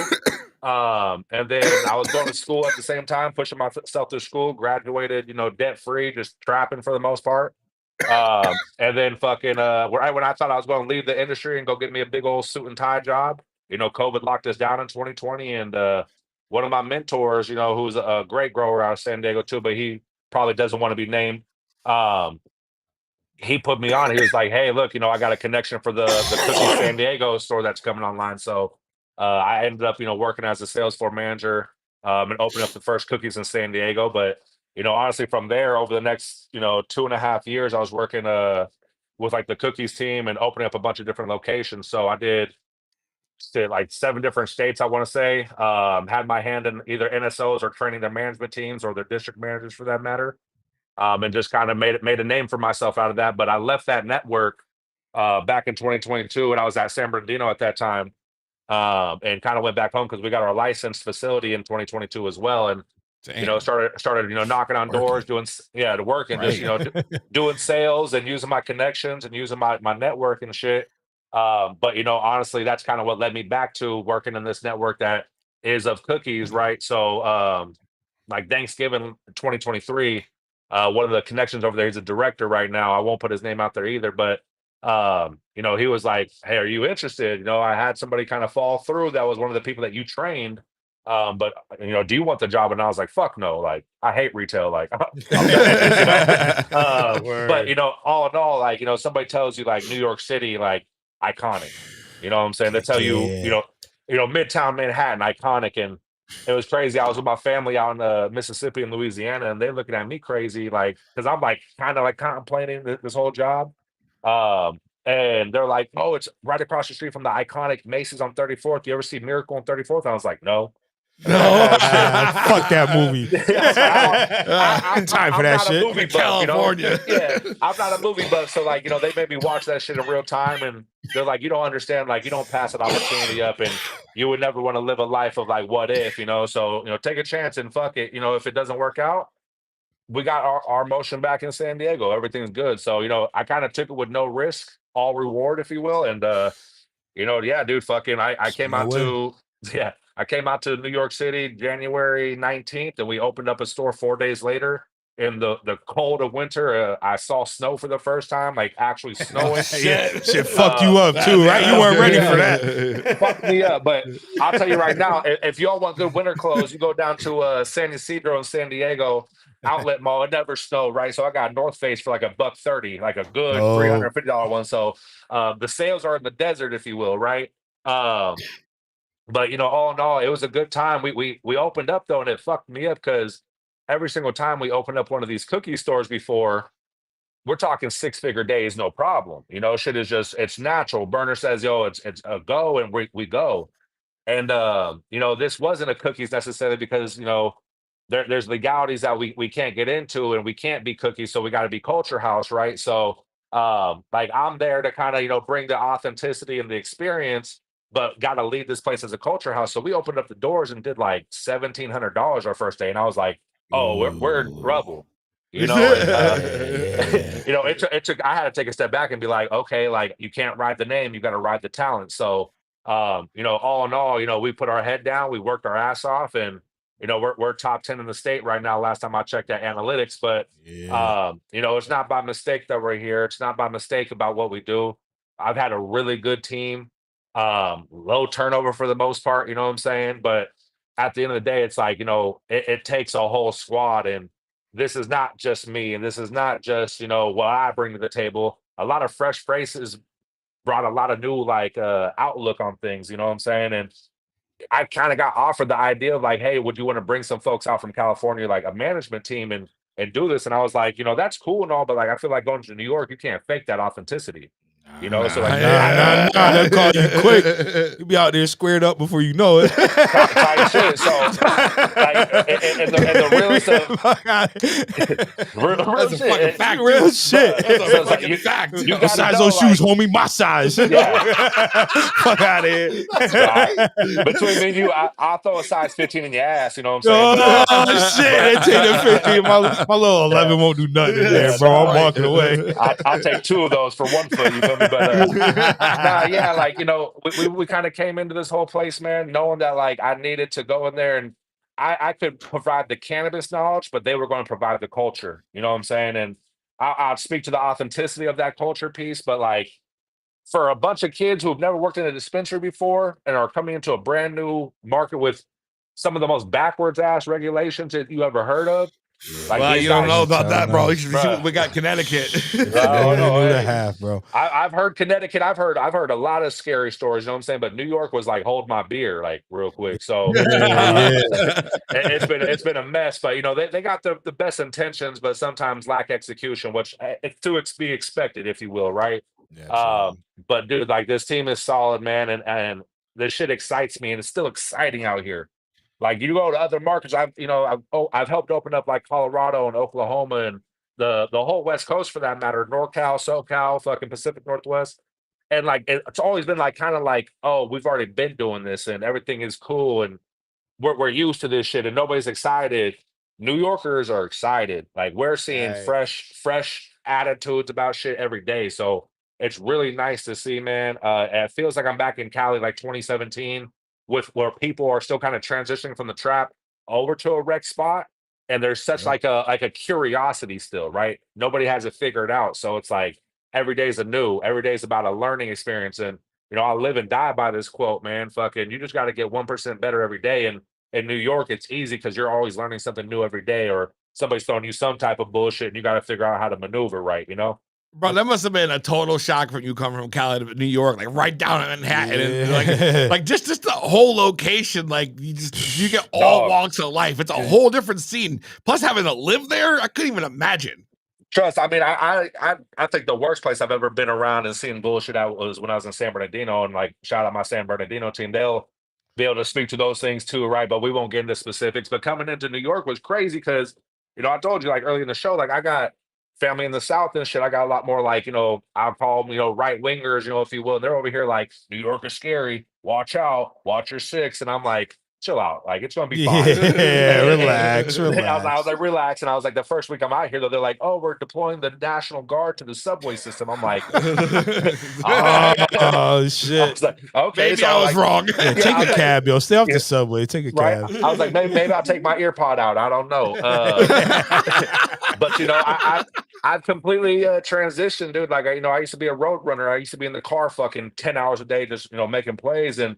And then I was going to school at the same time, pushing myself through school, graduated, you know, debt free, just trapping for the most part. And then fucking right when I thought I was going to leave the industry and go get me a big old suit and tie job, you know, COVID locked us down in 2020. And one of my mentors, you know, who's a great grower out of San Diego too, but he probably doesn't want to be named. Um, he put me on. He was like, "Hey, look, you know, I got a connection for the Cookies San Diego store that's coming online." So I ended up, you know, working as a sales floor manager and opening up the first Cookies in San Diego. But you know, honestly, from there over the next, you know, 2.5 years, I was working with like the Cookies team and opening up a bunch of different locations. So I did like 7 different states, I want to say. Had my hand in either NSOs or training their management teams or their district managers for that matter. And just kind of made a name for myself out of that. But I left that network back in 2022, and I was at San Bernardino at that time, and kind of went back home because we got our licensed facility in 2022 as well, and started knocking on doors, doing to work and just doing sales and using my connections and using my network and shit. But honestly, that's kind of what led me back to working in this network that is of cookies, right? So like Thanksgiving 2023, one of the connections over there, he's a director right now. I won't put his name out there either, but he was like, "Hey, are you interested? I had somebody kind of fall through that was one of the people that you trained. But do you want the job?" And I was like, "Fuck no! Like, I hate retail. Like, but all in all, like, somebody tells you like New York City, like iconic. You know what I'm saying? They tell you, Midtown Manhattan, iconic, and it was crazy. I was with my family out in Mississippi and Louisiana, and they're looking at me crazy, like, because I'm like kind of like contemplating this whole job. And they're like, "Oh, it's right across the street from the iconic Macy's on 34th. You ever see Miracle on 34th?" I was like, "No." No, fuck that movie. Time for that shit. Movie California. I'm not a movie buff, so like they made me watch that shit in real time, and they're like, "You don't understand, like you don't pass an opportunity up, and you would never want to live a life of like what if, so take a chance and fuck it, if it doesn't work out, we got our motion back in San Diego, everything's good." So I kind of took it with no risk, all reward, if you will, and dude, fucking I came out to I came out to New York City January 19th, and we opened up a store 4 days later in the cold of winter. I saw snow for the first time, like actually snowing. Shit fucked you up too, right? You weren't ready for that. Fucked me up. But I'll tell you right now, if y'all want good winter clothes, you go down to San Ysidro in San Diego outlet mall. It never snowed, right? So I got North Face for like $130, like a good $350 one. So the sales are in the desert, if you will, right? But all in all, it was a good time. We opened up though, and it fucked me up because every single time we opened up one of these cookie stores before, we're talking 6-figure days, no problem. Shit is just, it's natural. Burner says, "Yo, it's a go," and we go. And this wasn't a cookies necessarily because there's legalities that we can't get into, and we can't be cookies, so we got to be Culture House, right? So like I'm there to kind of bring the authenticity and the experience, but got to lead this place as a Culture House. So we opened up the doors and did like $1,700 our first day, and I was like, "Oh, we're in trouble." And, it took. I had to take a step back and be like, "Okay, like you can't ride the name, you got to ride the talent." So all in all, we put our head down, we worked our ass off, and we're top 10 in the state right now. Last time I checked that analytics, but it's not by mistake that we're here. It's not by mistake about what we do. I've had a really good team, low turnover for the most part. You know what I'm saying? But at the end of the day, it's like it takes a whole squad, and this is not just me, and this is not just what I bring to the table. A lot of fresh faces brought a lot of new outlook on things. You know what I'm saying? And I kind of got offered the idea of like, "Hey, would you want to bring some folks out from California, like a management team, and do this?" And I was like, that's cool and all, but like I feel like going to New York, you can't fake that authenticity. So like, they'll call you quick. You'll be out there squared up before you know it. type shit. So like, and the realest of real That's a fucking shit. fact. Real shit. That's a So it's like, fucking fact. you What gotta size know, those like, shoes, homie? My size. Fuck out of here. between me and you, I'll throw a size 15 in your ass. You know what I'm saying? Oh shit! They take the 15. My little 11 won't do nothing in there, bro. I'm walking away. I'll take 2 of those for 1 foot. You feel me? But like we kind of came into this whole place, man, knowing that like I needed to go in there, and I could provide the cannabis knowledge, but they were going to provide the culture. You know what I'm saying? And I'll speak to the authenticity of that culture piece, but like for a bunch of kids who have never worked in a dispensary before and are coming into a brand new market with some of the most backwards ass regulations that you ever heard of. Like, Well, you don't know about that, bro. You should see Bruh. what we got Connecticut. Half, bro. I've heard Connecticut. I've heard a lot of scary stories. You know what I'm saying? But New York was like, hold my beer, like real quick. So it's been a mess. But they got the best intentions, but sometimes lack execution, which it's to be expected, if you will, right? Yeah, But dude, like this team is solid, man, and this shit excites me, and it's still exciting out here. Like you go to other markets, I've helped open up like Colorado and Oklahoma and the whole West Coast for that matter, NorCal, SoCal, fucking Pacific Northwest. And like it's always been like kind of like, oh, we've already been doing this and everything is cool and we're used to this shit and nobody's excited. New Yorkers are excited. Like we're seeing Right. fresh attitudes about shit every day. So it's really nice to see, man. And it feels like I'm back in Cali like 2017 with where people are still kind of transitioning from the trap over to a rec spot. And there's such Yep. like a curiosity still, right? Nobody has it figured out. So it's like every day's a new, every day's about a learning experience. And I live and die by this quote, man. Fucking, you just got to get 1% better every day. And in New York, it's easy because you're always learning something new every day, or somebody's throwing you some type of bullshit, and you got to figure out how to maneuver right. Bro, that must have been a total shock from you coming from Cali to New York, like right down in Manhattan, and Yeah. like just the whole location. Like you get all Dog. walks of life. It's a whole different scene. Plus, having to live there, I couldn't even imagine. Trust. I mean, I think the worst place I've ever been around and seen bullshit out was when I was in San Bernardino, and like shout out my San Bernardino team. They'll be able to speak to those things too, right? But we won't get into specifics. But coming into New York was crazy because I told you like early in the show, like I got family in the South and shit. I got a lot more like I'll call them right wingers, if you will. They're over here like New York is scary. Watch out, watch your six, and I'm like, chill out, like it's gonna be fine. Yeah, relax. I was like, relax, and I was like, the first week I'm out here, though, they're like, oh, we're deploying the National Guard to the subway system. I'm like, Oh shit! I was like, okay, Maybe so I was wrong. Yeah, take a like, cab, yo. Stay off the subway. Take a right? cab. I was like, maybe I'll take my ear pod out. I don't know. But I've completely transitioned, dude. Like I used to be a road runner. I used to be in the car fucking 10 hours a day, just making plays. And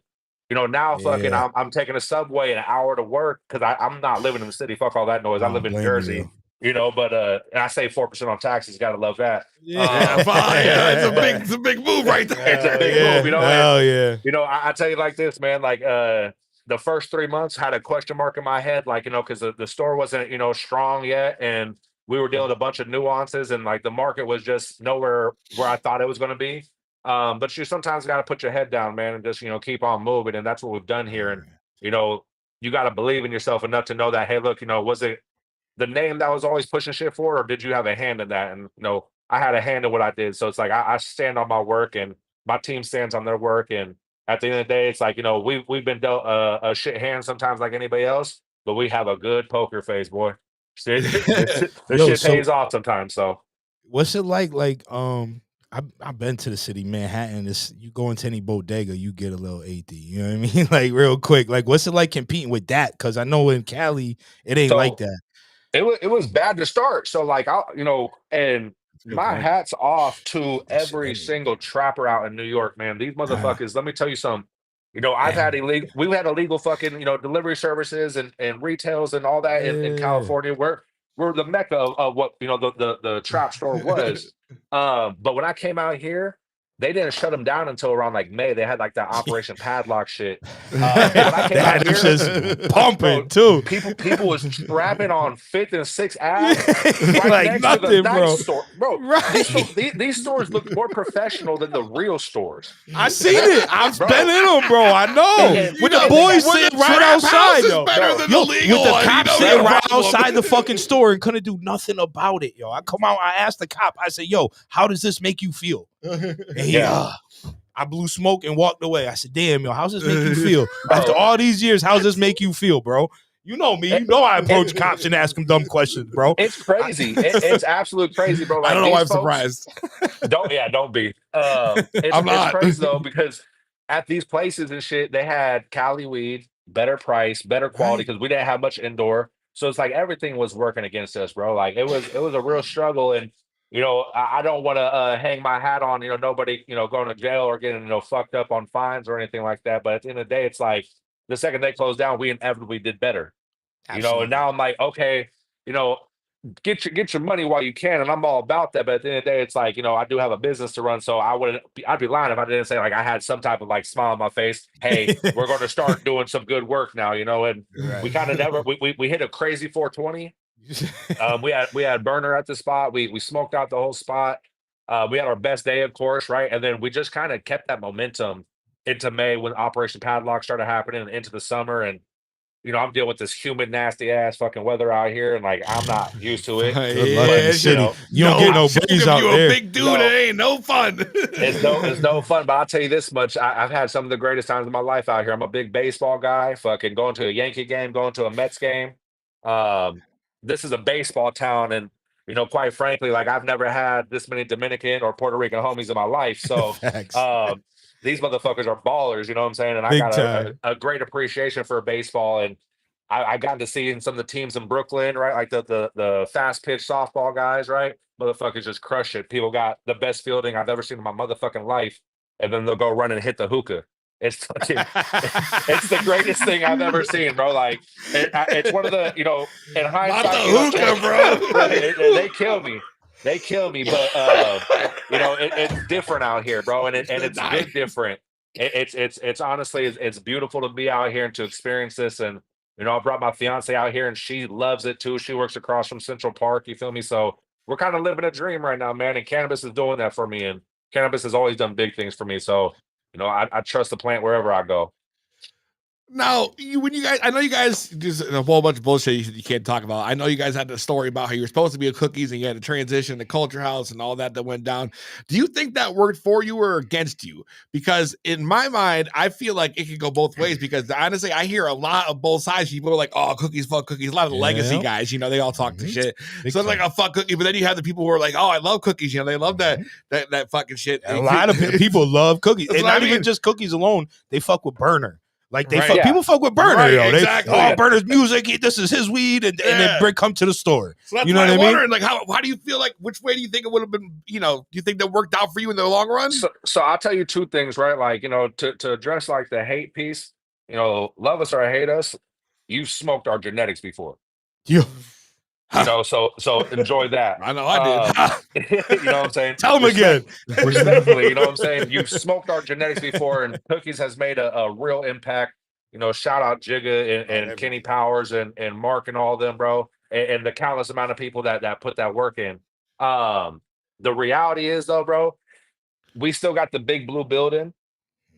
now fucking Yeah. I'm taking a subway an hour to work because I'm not living in the city. Fuck all that noise. I I live don't in blame Jersey. you. But and I save 4% on taxes. Gotta love that. Yeah, Fine, it's a big move right there. It's a big move, Hell yeah. I tell you like this, man. Like the first 3 months had a question mark in my head, like because the store wasn't strong yet, and we were dealing with a bunch of nuances, and like the market was just nowhere where I thought it was going to be. But you sometimes got to put your head down, man, and just keep on moving, and that's what we've done here. And you got to believe in yourself enough to know that, hey, look, was it the name that was always pushing shit for, or did you have a hand in that? And I had a hand in what I did. So it's like I stand on my work, and my team stands on their work. And at the end of the day, it's like we've been dealt a shit hand sometimes like anybody else, but we have a good poker face, boy. This shit pays off sometimes. So what's it like? Like, I've been to the city, Manhattan. You go into any bodega, you get a little AD. You know what I mean? Like real quick. Like, what's it like competing with that? Because I know in Cali, it ain't like that. It was bad to start. So like and my point. hat's off to every single trapper out in New York, man. These motherfuckers, let me tell you something. We've had illegal fucking, delivery services and retails and all that in California. We're the mecca of what, the trap store was. But when I came out here, they didn't shut them down until around like May. They had like that Operation Padlock shit. When I came out here, just pumping too. People was trapping on 5th and 6th Ave, right like next nothing, to the bro. nice store, bro. Right. These stores look more professional than the real stores. I seen it. I've been in them, bro. I know. With the boys sitting right outside, yo. Better than Yo, the legal with the one, cop you know, sitting no right problem. outside the fucking store and couldn't do nothing about it, yo. I come out, I asked the cop, I said, yo, how does this make you feel? And he, I blew smoke and walked away. I said, damn, yo, how's this make you feel? After all these years, how's this make you feel, bro? You know me. You know I approach cops and ask them dumb questions, bro. It's crazy. It's absolute crazy, bro. Like, I don't know why I'm folks, surprised. Don't be. It's crazy though, because at these places and shit, they had Cali weed, better price, better quality, because we didn't have much indoor. So it's like everything was working against us, bro. Like it was a real struggle. And I don't want to hang my hat on nobody going to jail or getting fucked up on fines or anything like that. But at the end of the day, it's like the second they closed down, we inevitably did better. And now I'm like, okay, get your money while you can, and I'm all about that. But at the end of the day, it's like, I do have a business to run, so I'd be lying if I didn't say like I had some type of like smile on my face. Hey, we're going to start doing some good work now, and we kind of never we hit a crazy 420. We had burner at the spot. We smoked out the whole spot. We had our best day, of course, right? And then we just kind of kept that momentum into May when Operation Padlock started happening and into the summer. And, I'm dealing with this humid, nasty ass fucking weather out here. And like, I'm not used to it. Good luck in the Yeah, city. know, You don't get no fuck breeze if out you a there. big dude, No. it ain't no fun. It's no fun, but I'll tell you this much. I've had some of the greatest times of my life out here. I'm a big baseball guy, fucking going to a Yankee game, going to a Mets game. Um, this is a baseball town, and quite frankly, like I've never had this many Dominican or Puerto Rican homies in my life. So Facts. these motherfuckers are ballers, you know what I'm saying? And I Big got time. a great appreciation for baseball, and I got to see in some of the teams in Brooklyn, right? Like the fast pitch softball guys, right? Motherfuckers just crush it. People got the best fielding I've ever seen in my motherfucking life, and then they'll go run and hit the hookah. It's fucking, it's the greatest thing I've ever seen, bro. Like it's one of the, in Not hindsight, the hookah, bro. they kill me. They kill me, but it's different out here, bro, and it's good different. It's honestly it's beautiful to be out here and to experience this. And I brought my fiance out here, and she loves it too. She works across from Central Park. You feel me? So we're kind of living a dream right now, man. And cannabis is doing that for me. And cannabis has always done big things for me. So I trust the plant wherever I go. Now, I know you guys just a whole bunch of bullshit you can't talk about. I know you guys had the story about how you were supposed to be a Cookies and you had to transition to Culture House and all that went down. Do you think that worked for you or against you? Because in my mind, I feel like it could go both ways. Because honestly, I hear a lot of both sides. People are like, "Oh, Cookies, fuck Cookies." A lot of the legacy guys, they all talk to shit. Big So it's like, "Oh, fuck Cookies," but then you have the people who are like, "Oh, I love Cookies." They love that fucking shit. A lot of people love Cookies, That's and what not I even mean. just Cookies alone. They fuck with Burner. Like they Right. fuck, Yeah. people fuck with Burner. Right, Yo. exactly. Burner's music. This is his weed, and they come to the store. So that's You know why what I I'm mean? wondering, like, how do you feel like? Which way do you think it would have been? Do you think that worked out for you in the long run? So I'll tell you two things, right? Like, to address like the hate piece, love us or hate us, you've smoked our genetics before. Yeah. So enjoy that. I know I did. You know what I'm saying? Tell him again. Respectfully, you know what I'm saying? You've smoked our genetics before, and Cookies has made a real impact. Shout out Jigga and Kenny Powers and Mark and all of them, bro, and the countless amount of people that put that work in. The reality is though, bro, we still got the big blue building.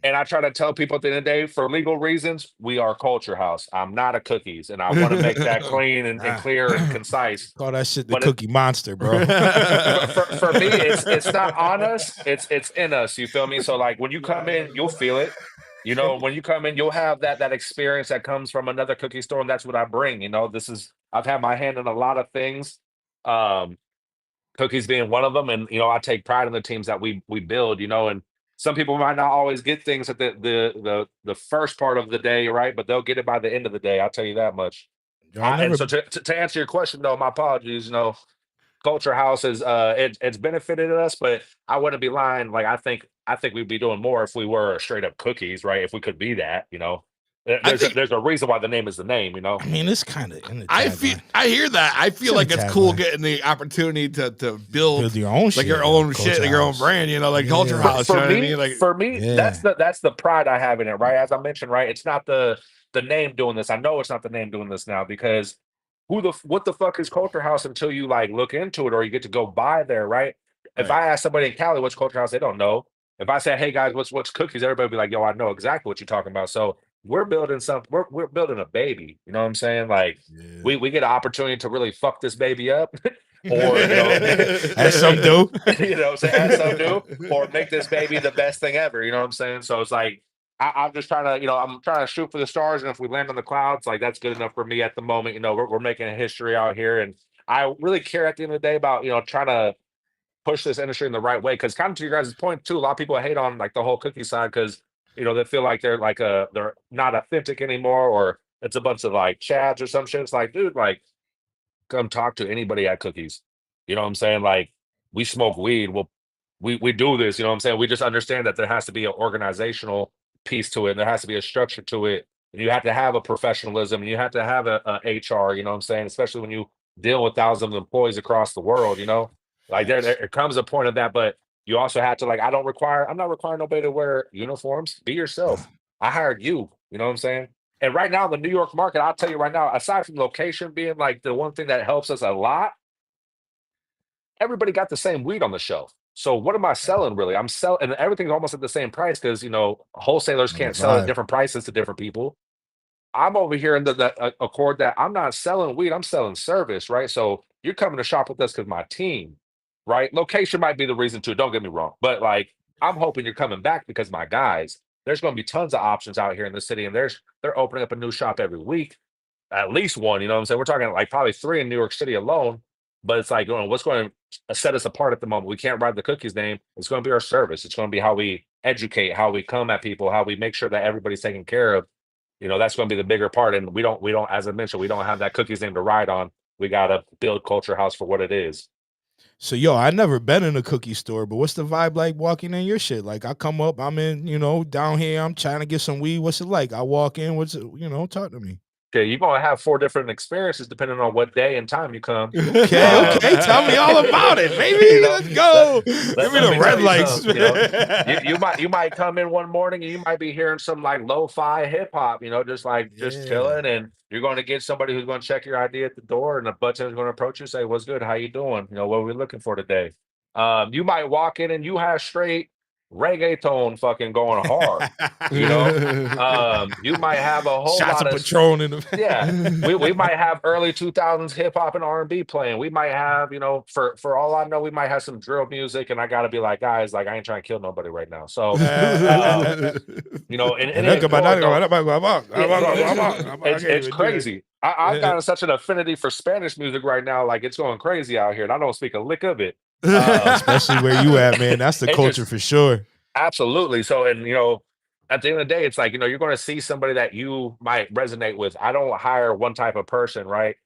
And I try to tell people at the end of the day, for legal reasons, we are Culture House. I'm not a Cookies, and I want to make that clean and clear and concise. Call that shit the But Cookie Monster, bro. For me, it's not on us; it's in us. You feel me? So like when you come in, you'll feel it. When you come in, you'll have that experience that comes from another cookie store, and that's what I bring. I've had my hand in a lot of things. Cookies being one of them, and I take pride in the teams that we build. And some people might not always get things at the first part of the day, right? But they'll get it by the end of the day. I'll tell you that much. And so to answer your question, though, my apologies. Culture House is it's benefited us, but I wouldn't be lying. Like I think we'd be doing more if we were straight up Cookies, right? If we could be that, there's a reason why the name is the name, I mean, it's kind of. I hear that. I feel like it's cool getting the opportunity to build your own shit, your own Culture shit, like your own House. brand. Like Culture House. For you know what I me, mean? Like for me, that's the pride I have in it, right? As I mentioned, right, it's not the name doing this. I know it's not the name doing this now because what the fuck is Culture House until you like look into it or you get to go by there, right? If I ask somebody in Cali what's Culture House, they don't know. If I say, hey guys, what's Cookies, everybody will be like, yo, I know exactly what you're talking about. So we're building something. We're building a baby. You know what I'm saying? Like we get an opportunity to really fuck this baby up, or as some do, as some do, or make this baby the best thing ever. You know what I'm saying? So it's like I'm just trying to, I'm trying to shoot for the stars, and if we land on the clouds, like that's good enough for me at the moment. We're making a history out here, and I really care at the end of the day about trying to push this industry in the right way. Because kind of to your guys' point too, a lot of people hate on like the whole cookie side because they feel like they're not authentic anymore, or it's a bunch of like chads or some shit. It's like, dude, like come talk to anybody at Cookies. You know what I'm saying? Like we smoke weed. Well, we do this. You know what I'm saying? We just understand that there has to be an organizational piece to it, and there has to be a structure to it. And you have to have a professionalism, and you have to have a HR. You know what I'm saying? Especially when you deal with thousands of employees across the world. Like there comes a point of that, but you also have to like I'm not requiring nobody to wear uniforms. Be yourself. I hired you. You know what I'm saying? And right now, the New York market, I'll tell you right now, aside from location being like the one thing that helps us a lot, everybody got the same weed on the shelf. So what am I selling really? I'm selling, and everything's almost at the same price because wholesalers On the can't sell at vibe. different prices to different people. I'm over here in the accord that I'm not selling weed, I'm selling service, right? So you're coming to shop with us because my team, right? Location might be the reason too. Don't get me wrong, but like I'm hoping you're coming back because my guys. There's going to be tons of options out here in the city, and they're opening up a new shop every week, at least one. You know what I'm saying? We're talking like probably three in New York City alone. But it's like, what's going to set us apart at the moment? We can't ride the cookies name. It's going to be our service. It's going to be how we educate, how we come at people, how we make sure that everybody's taken care of. That's going to be the bigger part. And we don't, as I mentioned, we don't have that cookies name to ride on. We got to build Culture House for what it is. So yo, I never been in a cookie store, but what's the vibe like walking in your shit? Like I come up, I'm in, down here, I'm trying to get some weed. What's it like? I walk in, what's it, talk to me. Okay, you're gonna have 4 different experiences depending on what day and time you come. Okay, tell me all about it, baby. Let's go. Give me the red lights. You might come in one morning and you might be hearing some like lo-fi hip hop, just chilling, and you're going to get somebody who's going to check your ID at the door, and a button is going to approach you and say, "What's good? How you doing? What are we looking for today?" You might walk in and you have straight reggaeton fucking going hard. You might have a whole Shots lot of of Patron in them. yeah. We might have early 2000s hip hop and R&B playing. We might have, for all I know, we might have some drill music, and I got to be like, guys, like I ain't trying to kill nobody right now. So, it's crazy. I've gotten such an affinity for Spanish music right now, like it's going crazy out here, and I don't speak a lick of it. Especially where you at, man. That's the culture for sure. Absolutely. So, and at the end of the day, it's like, you're going to see somebody that you might resonate with. I don't hire one type of person, right?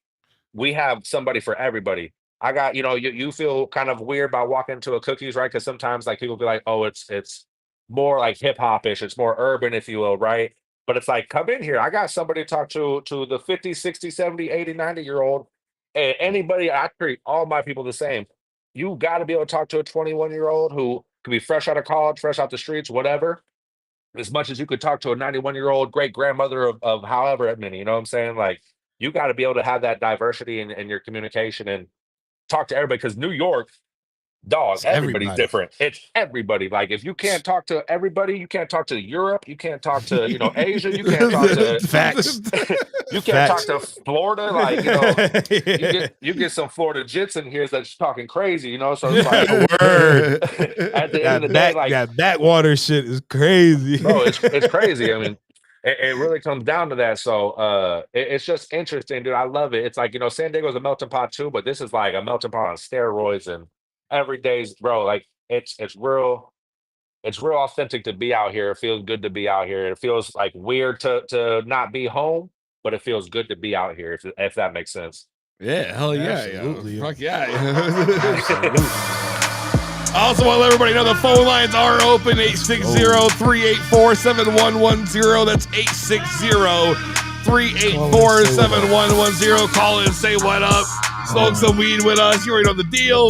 We have somebody for everybody. I got, you feel kind of weird about walking into a cookies, right? Because sometimes like people be like, oh, it's more like hip hop-ish, it's more urban, if you will, right? But it's like, come in here. I got somebody to talk to the 50, 60, 70, 80, 90-year-old. And anybody, I treat all my people the same. You got to be able to talk to a 21-year-old who could be fresh out of college, fresh out the streets, whatever, as much as you could talk to a 91-year-old great grandmother of however many, you know what I'm saying? Like, you got to be able to have that diversity in your communication and talk to everybody, because New York, dog, It's everybody's everybody. different. It's everybody. Like, if you can't talk to everybody, you can't talk to Europe, you can't talk to, Asia, you can't talk to Facts. you can't Facts. talk to Florida. Like, you get some Florida jits in here that's talking crazy, so it's like Word. at the end of the day, like, that backwater shit is crazy. bro, it's crazy. I mean, it really comes down to that. So it's just interesting, dude. I love it. It's like, San Diego's a melting pot too, but this is like a melting pot on steroids, and every day's, bro, like it's real authentic to be out here. It feels good to be out here. It feels like weird to not be home, but it feels good to be out here, if that makes sense. Yeah, hell yeah. Absolutely. Fuck yeah. Absolutely. I also want to let everybody know the phone lines are open, 860-384-7110. That's 860-384-7110. Call in, say what up, smoke some weed with us. You already know the deal.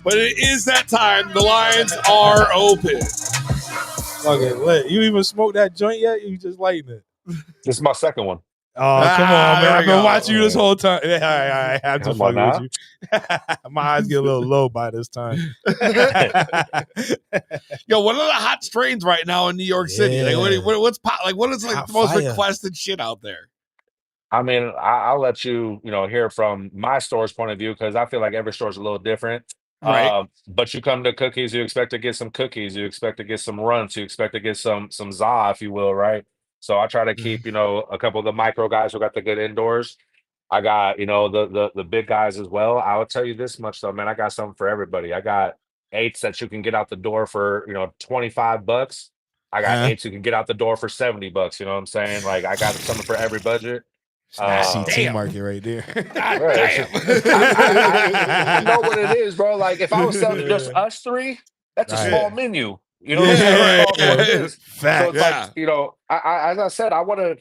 But it is that time. The lines are open. Okay, lit. You even smoked that joint yet? You just lighting it? This is my second one. Oh, come on, man. I've been watching you this Yeah. whole time. Yeah, I had to Come on fuck with you. My eyes get a little low by this time. Yo, what are the hot strains right now in New York City? Like, Yeah. what's pop? Like, what is like Hot the most fire. requested shit out there? I mean, I'll let you, hear from my store's point of view, because I feel like every store's a little different. Right. But you come to cookies, you expect to get some cookies, you expect to get some runts, you expect to get some za, if you will, right? So I try to keep, a couple of the micro guys who got the good indoors. I got, the big guys as well. I will tell you this much though, man, I got something for everybody. I got eights that you can get out the door for, $25. I got eights you can get out the door for $70. You know what I'm saying? Like, I got something for every budget. CT market right there. God Right. damn. You know what it is, bro. Like, if I was selling to just us three, that's a Right. small menu. You know what I'm Yeah, saying? right. Small for what it is. Fact. So it's like, I as I said, I want to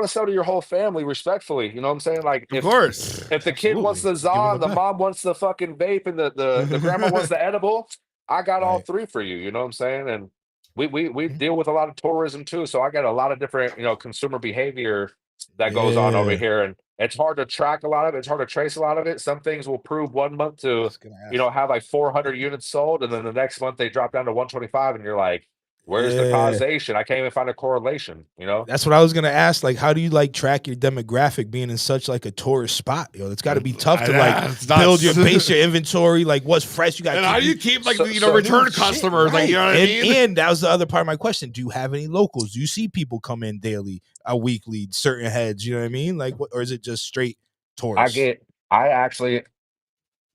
sell to your whole family respectfully. You know what I'm saying? Like, Of course. if the kid wants the Absolutely. Give za, him and the the best. mom wants the fucking vape, and the grandma wants the edible, I got all Right. three for you. You know what I'm saying? And we deal with a lot of tourism too, so I got a lot of different consumer behavior that goes on over Yeah. here, and it's hard to track a lot of it. It's hard to trace a lot of it. Some things will prove 1 month I to, was gonna ask. have like 400 units sold, and then the next month they drop down to 125, and you're like, where's the Yeah. causation? I can't even find a correlation, That's what I was gonna ask. Like, how do you like track your demographic being in such like a tourist spot? Yo, it's got to be tough to like It's nuts. build your base your inventory. Like, what's fresh? You got. And how do you keep like So- the so- return Shit, customers? Like, you know what I and, mean? and that was the other part of my question. Do you have any locals? Do you see people come in daily, weekly, certain heads? You know what I mean? Like, what, or is it just straight tourists?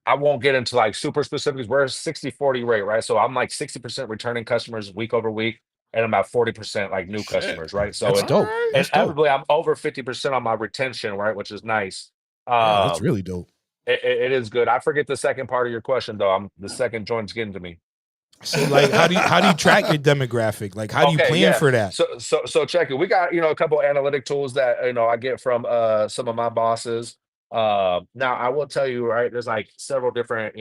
I won't get into like super specifics. We're a 60-40 rate, right? So I'm like 60% returning customers week over week, and I'm about 40% like new Shit. customers, right? So That's it, dope. Alright. That's dope. inevitably I'm over 50% on my retention, right? Which is nice. Yeah, that's really dope. It is good. I forget the second part of your question though. The second joint's getting to me. So, like, how do you track your demographic? Like, how do you Okay, plan yeah. for that? So check it. We got a couple analytic tools that I get from some of my bosses. Now I will tell you, right, there's like several different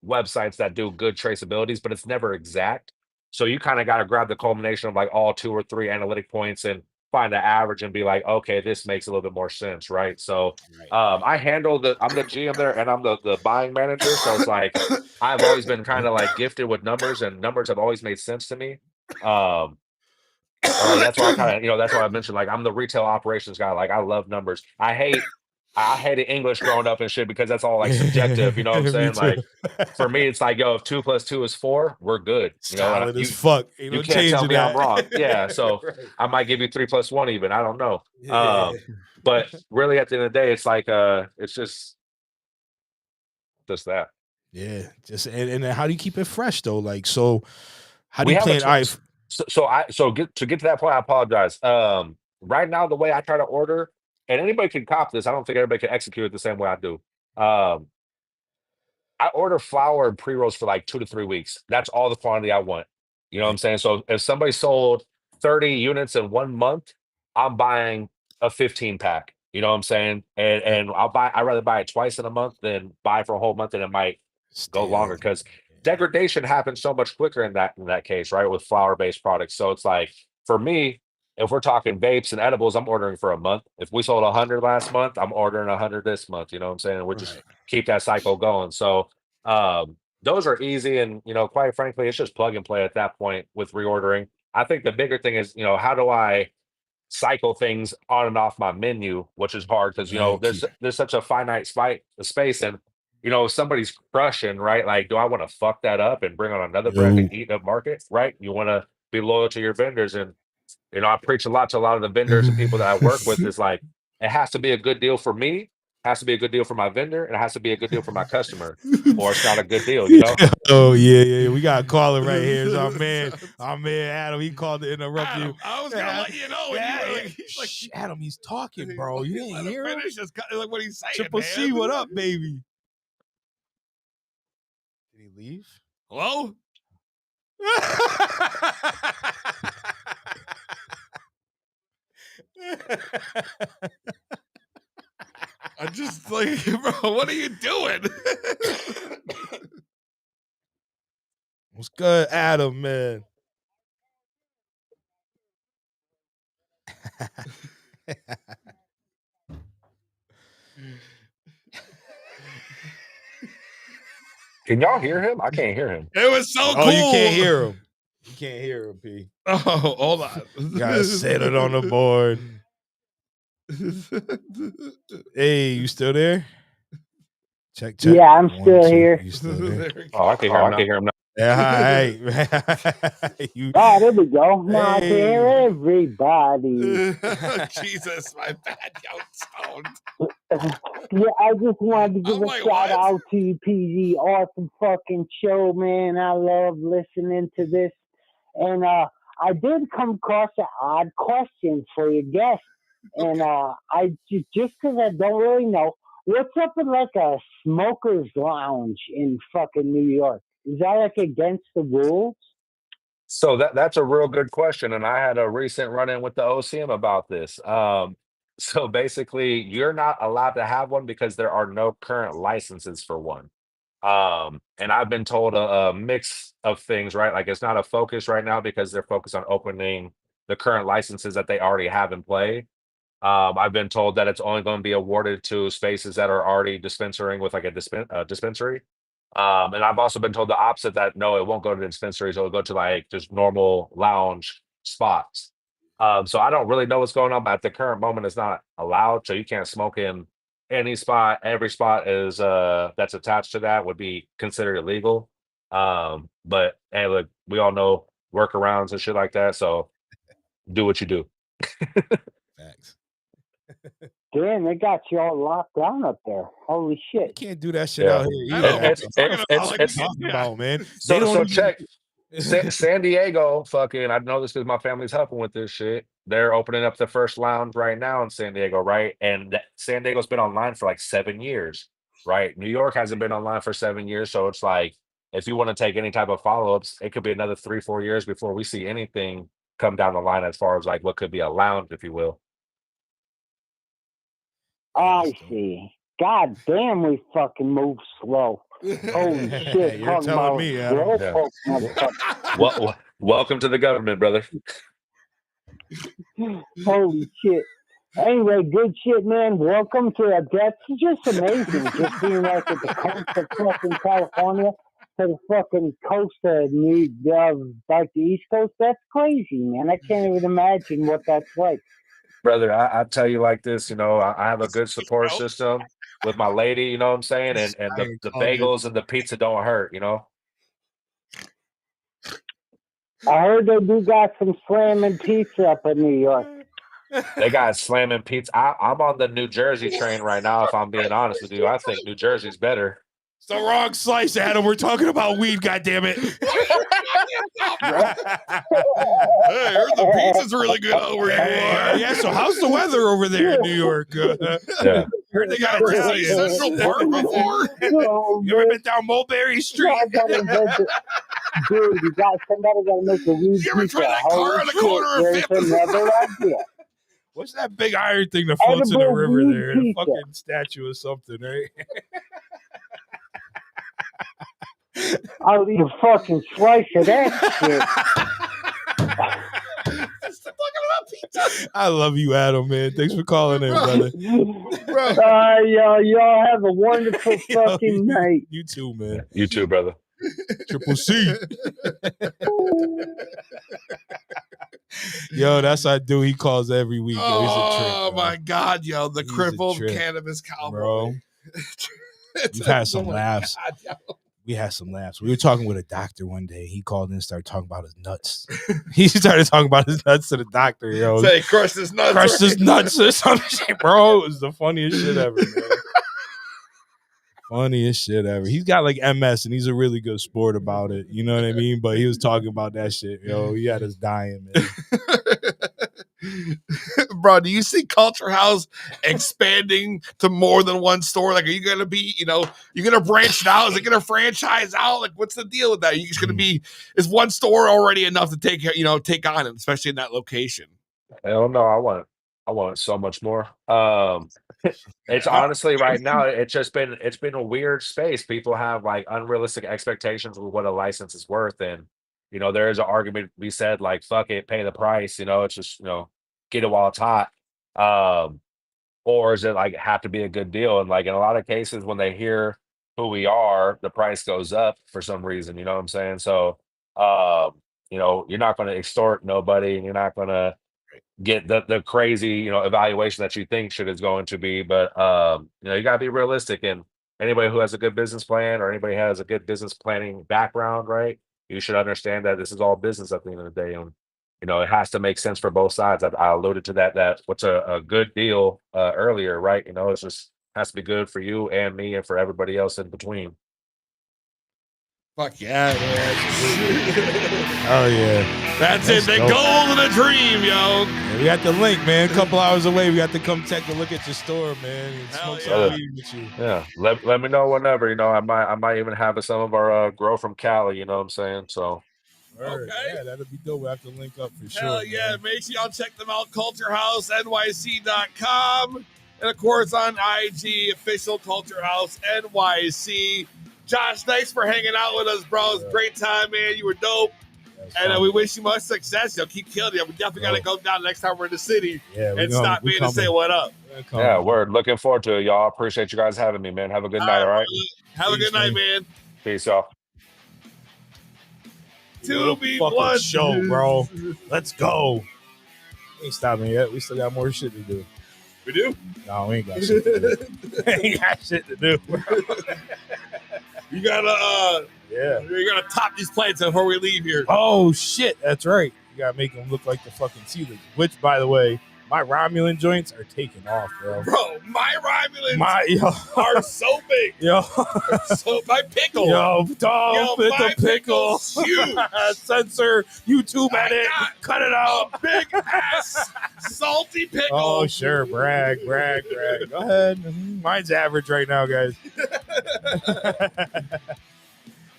websites that do good traceabilities, but it's never exact. So you kind of got to grab the culmination of like all 2 or 3 analytic points and find the average and be like, okay, this makes a little bit more sense, right? So I'm the GM there, and I'm the buying manager. So it's like I've always been kind of like gifted with numbers, and numbers have always made sense to me. Or like that's why I kind of, that's why I mentioned like I'm the retail operations guy. Like I love numbers. I hated English growing up and shit because that's all like subjective. You know what I'm Me saying? too. Like for me, it's like, yo, if 2 + 2 is 4, we're good. Solid And as fuck. Ain't you no can't tell changing me I'm that. wrong. Yeah, so Right. I might give you 3 + 1 even. I don't know. Yeah. But really, at the end of the day, it's like it's just that. Yeah, just and then how do you keep it fresh though? Like, so how do We you have a plan? All right, get to that point. I apologize. Right now, the way I try to order, and anybody can cop this. I don't think everybody can execute it the same way I do. Um, I order flour and pre rolls for like 2 to 3 weeks. That's all the quantity I want. You know what I'm saying? So if somebody sold 30 units in 1 month, I'm buying a 15 pack. You know what I'm saying? And I'd rather buy it twice in a month than buy for a whole month, and it might go longer because degradation happens so much quicker in that case, right? With flour based products. So it's like for me, if we're talking vapes and edibles, I'm ordering for a month. If we sold 100 last month, I'm ordering 100 this month. You know what I'm saying? We just keep that cycle going. So those are easy, and quite frankly, it's just plug and play at that point with reordering. I think the bigger thing is, how do I cycle things on and off my menu, which is hard because there's such a finite space, and if somebody's crushing, right? Like, do I want to fuck that up and bring on another brand and eat up market, right? You want to be loyal to your vendors, and I preach a lot to a lot of the vendors and people that I work with. Is like it has to be a good deal for me, has to be a good deal for my vendor, and it has to be a good deal for my customer, or it's not a good deal, Oh yeah. We got a caller right here. It's our man Adam. He called to interrupt you. I was gonna let you know. Shh, Adam, he's talking, bro. You didn't hear him? Finish this, like what he's saying. Triple man. C, what up, baby? Did he leave? Hello? I'm just like, bro, what are you doing? What's good, Adam, man? Can y'all hear him? I can't hear him. It was so cool. Oh, you can't hear him. You can't hear him, P. Oh, hold on. Gotta set it on the board. Hey, you still there? Check. Yeah, I'm 1, still 2. here. You still there? Oh, I can hear him now. Yeah, hi. You, Oh, there we go. Now I can Hey. hear everybody. Jesus, my bad. Yo, stoned. Yeah, I just wanted to give I'm a like, shout what? out to you, PG. Awesome fucking show, man. I love listening to this. And I did come across an odd question for your guest. And I just because I don't really know, what's up with like a smoker's lounge in fucking New York? Is that like against the rules? So that's a real good question, and I had a recent run-in with the OCM about this. So basically, you're not allowed to have one because there are no current licenses for one. And I've been told a mix of things, right? Like it's not a focus right now because they're focused on opening the current licenses that they already have in play. I've been told that it's only going to be awarded to spaces that are already dispensarying with like a dispensary. And I've also been told the opposite, that no, it won't go to dispensaries. It'll go to like just normal lounge spots. So I don't really know what's going on, but at the current moment, it's not allowed. So you can't smoke in any spot. Every spot is that's attached to that would be considered illegal. But hey, look, we all know workarounds and shit like that. So do what you do. Facts. Damn, they got you all locked down up there. Holy You shit. can't do that shit Yeah. out here I either. know. It's What Talking the about, fuck like, you yeah. talking about, man? They So don't so even- check San Diego, fucking, I know this because my family's helping with this shit. They're opening up the first lounge right now in San Diego, right? And San Diego's been online for like 7 years, right? New York hasn't been online for 7 years. So it's like, if you want to take any type of follow-ups, it could be another 3, 4 years before we see anything come down the line as far as like what could be a lounge, if you will. I see. God damn, we fucking move slow. Holy shit. You're Talking telling about me, Adam. slow Yeah. folk, motherfucker. Welcome to the government, brother. Holy shit. Anyway, good shit, man. Welcome to that's just amazing. Just being like at the coast of fucking California to the fucking coast of like the East Coast. That's crazy, man. I can't even imagine what that's like. Brother, I tell you like this, I have a good support system with my lady, you know what I'm saying? And the bagels and the pizza don't hurt. I heard they do got some slamming pizza up in New York. They got slamming pizza. I'm on the New Jersey train right now, if I'm being honest with you. I think New Jersey's better. It's the wrong slice, Adam. We're talking about weed, goddammit. Hey, heard the pizza's really good over here. Yeah, so how's the weather over there in New York? Yeah. Heard they got Ever seen Italian. Central Park before? Oh, You ever man. been down Mulberry Street? I gotta invent it. Dude, somebody gotta make a weed You ever pizza. try that car Holy on the shit, corner of there's Fifth? another idea. What's that big iron thing that floats in the Edible river weed there? A pizza. fucking statue or something, right? I'll eat a fucking slice of that shit. I love you, Adam, man. Thanks for calling in, brother. Y'all have a wonderful fucking night. You too, man. You too, brother. Triple C. Yo, that's what I do. He calls every week. Yo. He's a trip, Oh bro. my God, yo, the He's a crippled trip, cannabis cowboy. bro. We've had some laughs. We had some laughs. We were talking with a doctor one day. He called in and started talking about his nuts. He started talking about his nuts to the doctor, yo. Say, crush his nuts. Crushed his nuts or some shit, bro. It was the funniest shit ever, man. Funniest shit ever. He's got like MS and he's a really good sport about it. You know what I mean? But he was talking about that shit, yo. He had us dying, man. Bro, do you see Culture House expanding to more than one store? Like, are you gonna be, you're gonna branch it out? Is it gonna franchise out? Like, what's the deal with that? You're just gonna be, is one store already enough to take on it, especially in that location? Hell no, I want so much more. It's honestly right now, it's been a weird space. People have like unrealistic expectations of what a license is worth. And there is an argument to be said, like, fuck it, pay the price, it's just, get it while it's hot. Or is it like have to be a good deal? And like in a lot of cases, when they hear who we are, the price goes up for some reason, you know what I'm saying? So you're not going to extort nobody, and you're not going to get the crazy, evaluation that you think shit is going to be. But you gotta be realistic, and anybody who has a good business plan or anybody has a good business planning background, right? You should understand that this is all business at the end of the day. And it has to make sense for both sides. I alluded to that what's a good deal earlier, right? It's just has to be good for you and me and for everybody else in between. Fuck yeah. Oh yeah. That's Let's it. The go. goal of the dream, yo. Yeah, we got the link, man. A couple hours away. We got to come take a look at your store, man, and Hell smoke yeah. some weed with you. Yeah, let me know whenever. I might even have some of our grow from Cali. You know what I'm saying? So Word. Okay. Yeah, that'll be dope. We'll have to link up for sure. Hell yeah. man. Make sure y'all check them out. CultureHouseNYC.com. And of course on IG, official Culture House NYC. Josh, thanks for hanging out with us, bro. It's a great time, man. You were dope. And we wish you much success. You'll keep killing it. We definitely got to go down next time we're in the city and stop in and say what up. Yeah, word. Looking forward to it, y'all. Appreciate you guys having me, man. Have a good night, all right? Have a good night, man. Peace, y'all. To be fucking blunt. show, bro. Let's go. We ain't stopping yet. We still got more shit to do. We do? No, we ain't got shit to do. We ain't got shit to do, bro. You gotta top these plates before we leave here. Oh shit, that's right. You gotta make them look like the fucking sea league. Which, by the way, my Romulan joints are taking off, bro. Bro, my Romulans are so big. Yo, so my pickle. Yo, don't fit the pickle. Huge. Censor, YouTube edit, cut it out. A big ass salty pickle. Oh, sure, brag. Go ahead. Mine's average right now, guys.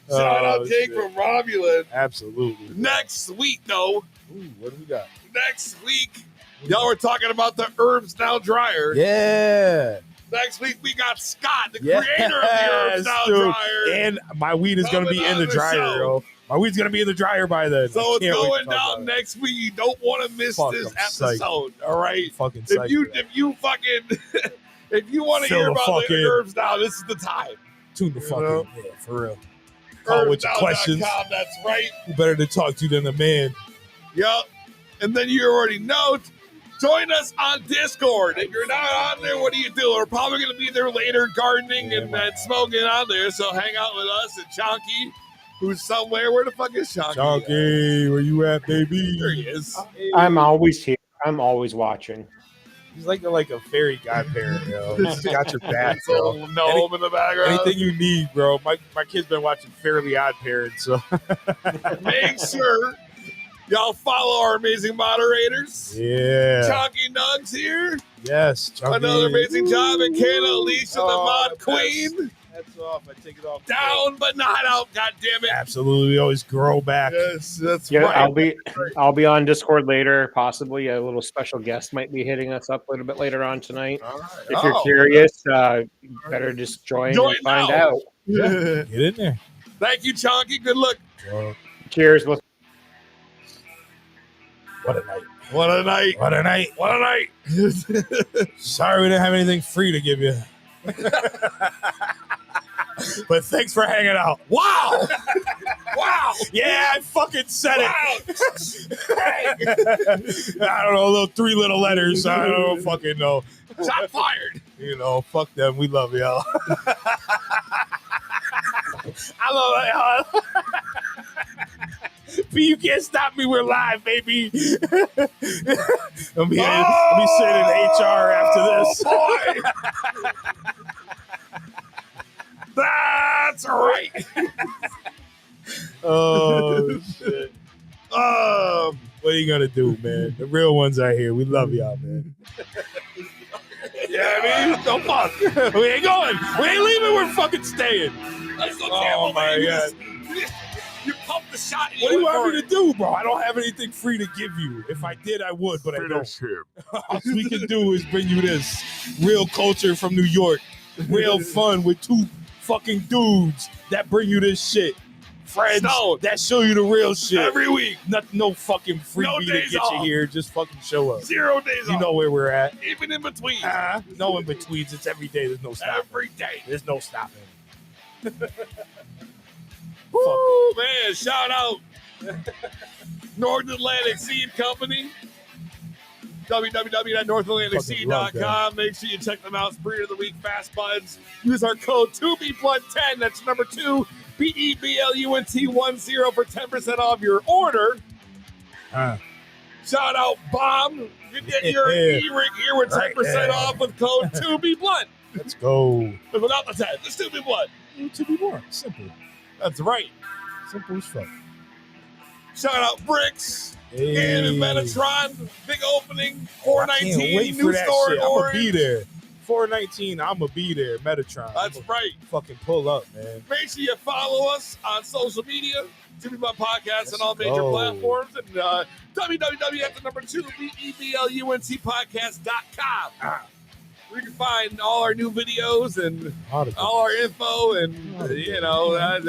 Shout out Jake from Romulan. Absolutely. Next week, though. Ooh, what do we got? Next week, y'all were talking about the Herbs Now dryer. Yeah. Next week, we got Scott, the creator of the Herbs Now dryer. And my weed is going to be in the dryer, yo. My weed's going to be in the dryer by then. So it's going down next week. You don't want to miss this episode, all right? Fucking if you want to hear about the Herbs Now, this is the time. Tune the fuck in. Yeah, for real. Call with your questions. That's right. Who better to talk to than the man? Yep. And then you already know, join us on Discord. If you're not on there, what do you do? We're probably going to be there later gardening and smoking on there. So hang out with us and Chonky, who's somewhere. Where the fuck is Chonky? Chonky, where you at, baby? There he is. I'm always here. I'm always watching. He's like a fairy godparent, yo. He's got your back, bro. Gnome in the background. Anything you need, bro. My kid's been watching Fairly Odd Parents, so make sure y'all follow our amazing moderators. Yeah. Chonky Nugs here. Yes. Chonky. Another amazing job. And Kayla Alicia, the mod queen. That's off. I take it off. Down but not out. God damn it. Absolutely. We always grow back. Yes, that's Yeah, right. I'll be on Discord later. Possibly a little special guest might be hitting us up a little bit later on tonight. Right. If you're curious, you better just join and find out. Yeah. Get in there. Thank you, Chonky. Good luck. Cheers. What a night. What a night. What a night. What a night. Sorry we didn't have anything free to give you. But thanks for hanging out. Wow. Wow. Yeah, I fucking said it. I don't know, three little letters. I don't fucking know. Shot fired. You know, fuck them. We love y'all. I love y'all. But you can't stop me. We're live, baby. I'll be sitting in HR after this. Boy. That's right. Oh, shit. What are you going to do, man? The real ones are here. We love y'all, man. Yeah, I mean, don't fuck. We ain't going. We ain't leaving. We're fucking staying. Oh, my God. You pumped the shot. What do you want me to do, bro? I don't have anything free to give you. If I did, I would, but I don't. All we can do is bring you this real culture from New York. Real fun with two fucking dudes that bring you this shit. Friends that show you the real shit. Every week. No fucking freebie to get you here. Just fucking show up. 0 days off. You know where we're at. Even in between. No in betweens. It's every day. There's no stopping. Every day. There's no stopping. Woo, man. Shout out North Atlantic Seed Company. www.northatlanticseed.com. Make sure you check them out. It's Breeder of the Week Fast Buds. Use our code 2BBlunt10. That's number 2 BEBLUNT10 for 10% off your order. Shout out Bomb. You get your e-rig here with 10% off with code 2BBlunt. Let's go. Without the 10, just 2BBlunt. 2B more. Simple. That's right. Simple as fuck. Shout out Bricks. And in Metatron, big opening, 419, new store in I'm Orange. gonna be there. 419, I'm gonna be there. Metatron. That's right. Fucking pull up, man. Make sure you follow us on social media, Jimmy Butt Podcast on all major platforms, and www.2BEBLUNTpodcast.com. where you can find all our new videos and All the all our info and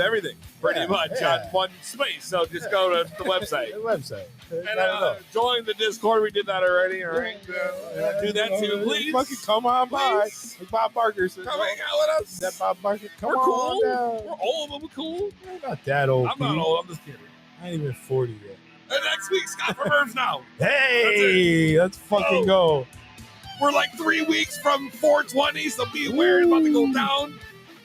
everything pretty Yeah, much yeah. on one space. So just go to the website. The website. And join the Discord. We did that already. All right. Do that too, please. Fucking come on by. Please. Like Bob Barker says. Come hang out with us. That Bob Barker. Come We're on cool. down. We're old, but we're cool. I'm not that old. I'm not Pete. old. I'm just kidding. I ain't even 40 yet. And next week, Scott from Herbs now. Hey, let's fucking go. We're like 3 weeks from 420, so be aware it's about to go down.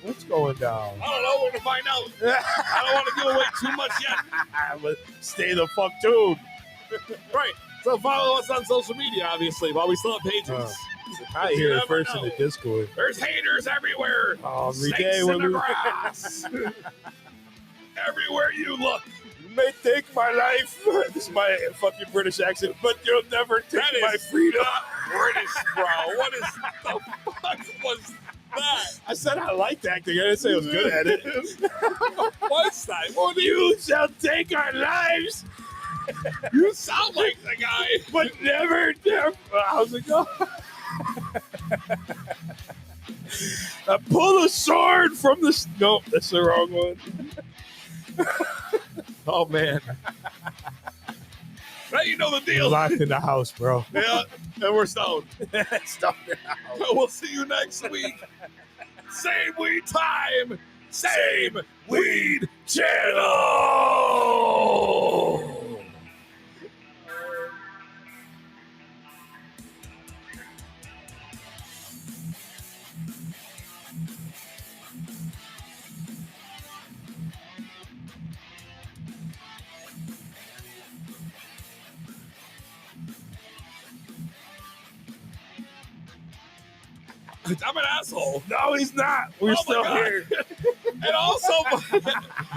What's going down? I don't know. We're going to find out. I don't want to give away too much yet. But stay the fuck tuned. Right. So follow us on social media, obviously, while we still have pages. I You hear it never first know. in the Discord. There's haters everywhere. Every Snakes day in when the we grass. Everywhere you look. You may take my life. This is my fucking British accent, but you'll never take That my is freedom. not British, bro. What is the fuck was that? I said I liked acting. I didn't say I was good at it. What's that? What do You shall take our lives, you sound like the guy? but never. How's it go? I pull a sword from the. No, that's the wrong one. Oh man. Now you know the You're deal. locked in the house, bro. Yeah, and we're stoned. Stop it out. We'll see you next week. Same weed time, same weed channel. I'm an asshole. No, he's not. We're Oh my still God. here. And also,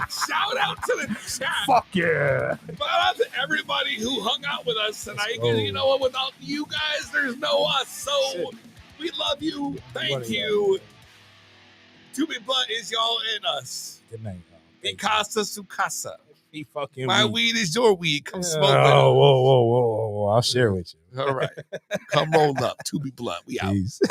shout out to the chat. Fuck yeah. Shout out to everybody who hung out with us tonight. go. You know what? Without you guys, there's no us. So Shit. we love you. Thank Everybody you. To be blunt is y'all and us. Good night. Mi casa su casa. He fucking My weed. weed is your weed. Come smoke with Oh, whoa. I'll share with you. it. All right. Come roll up. To be blunt. We out. Peace.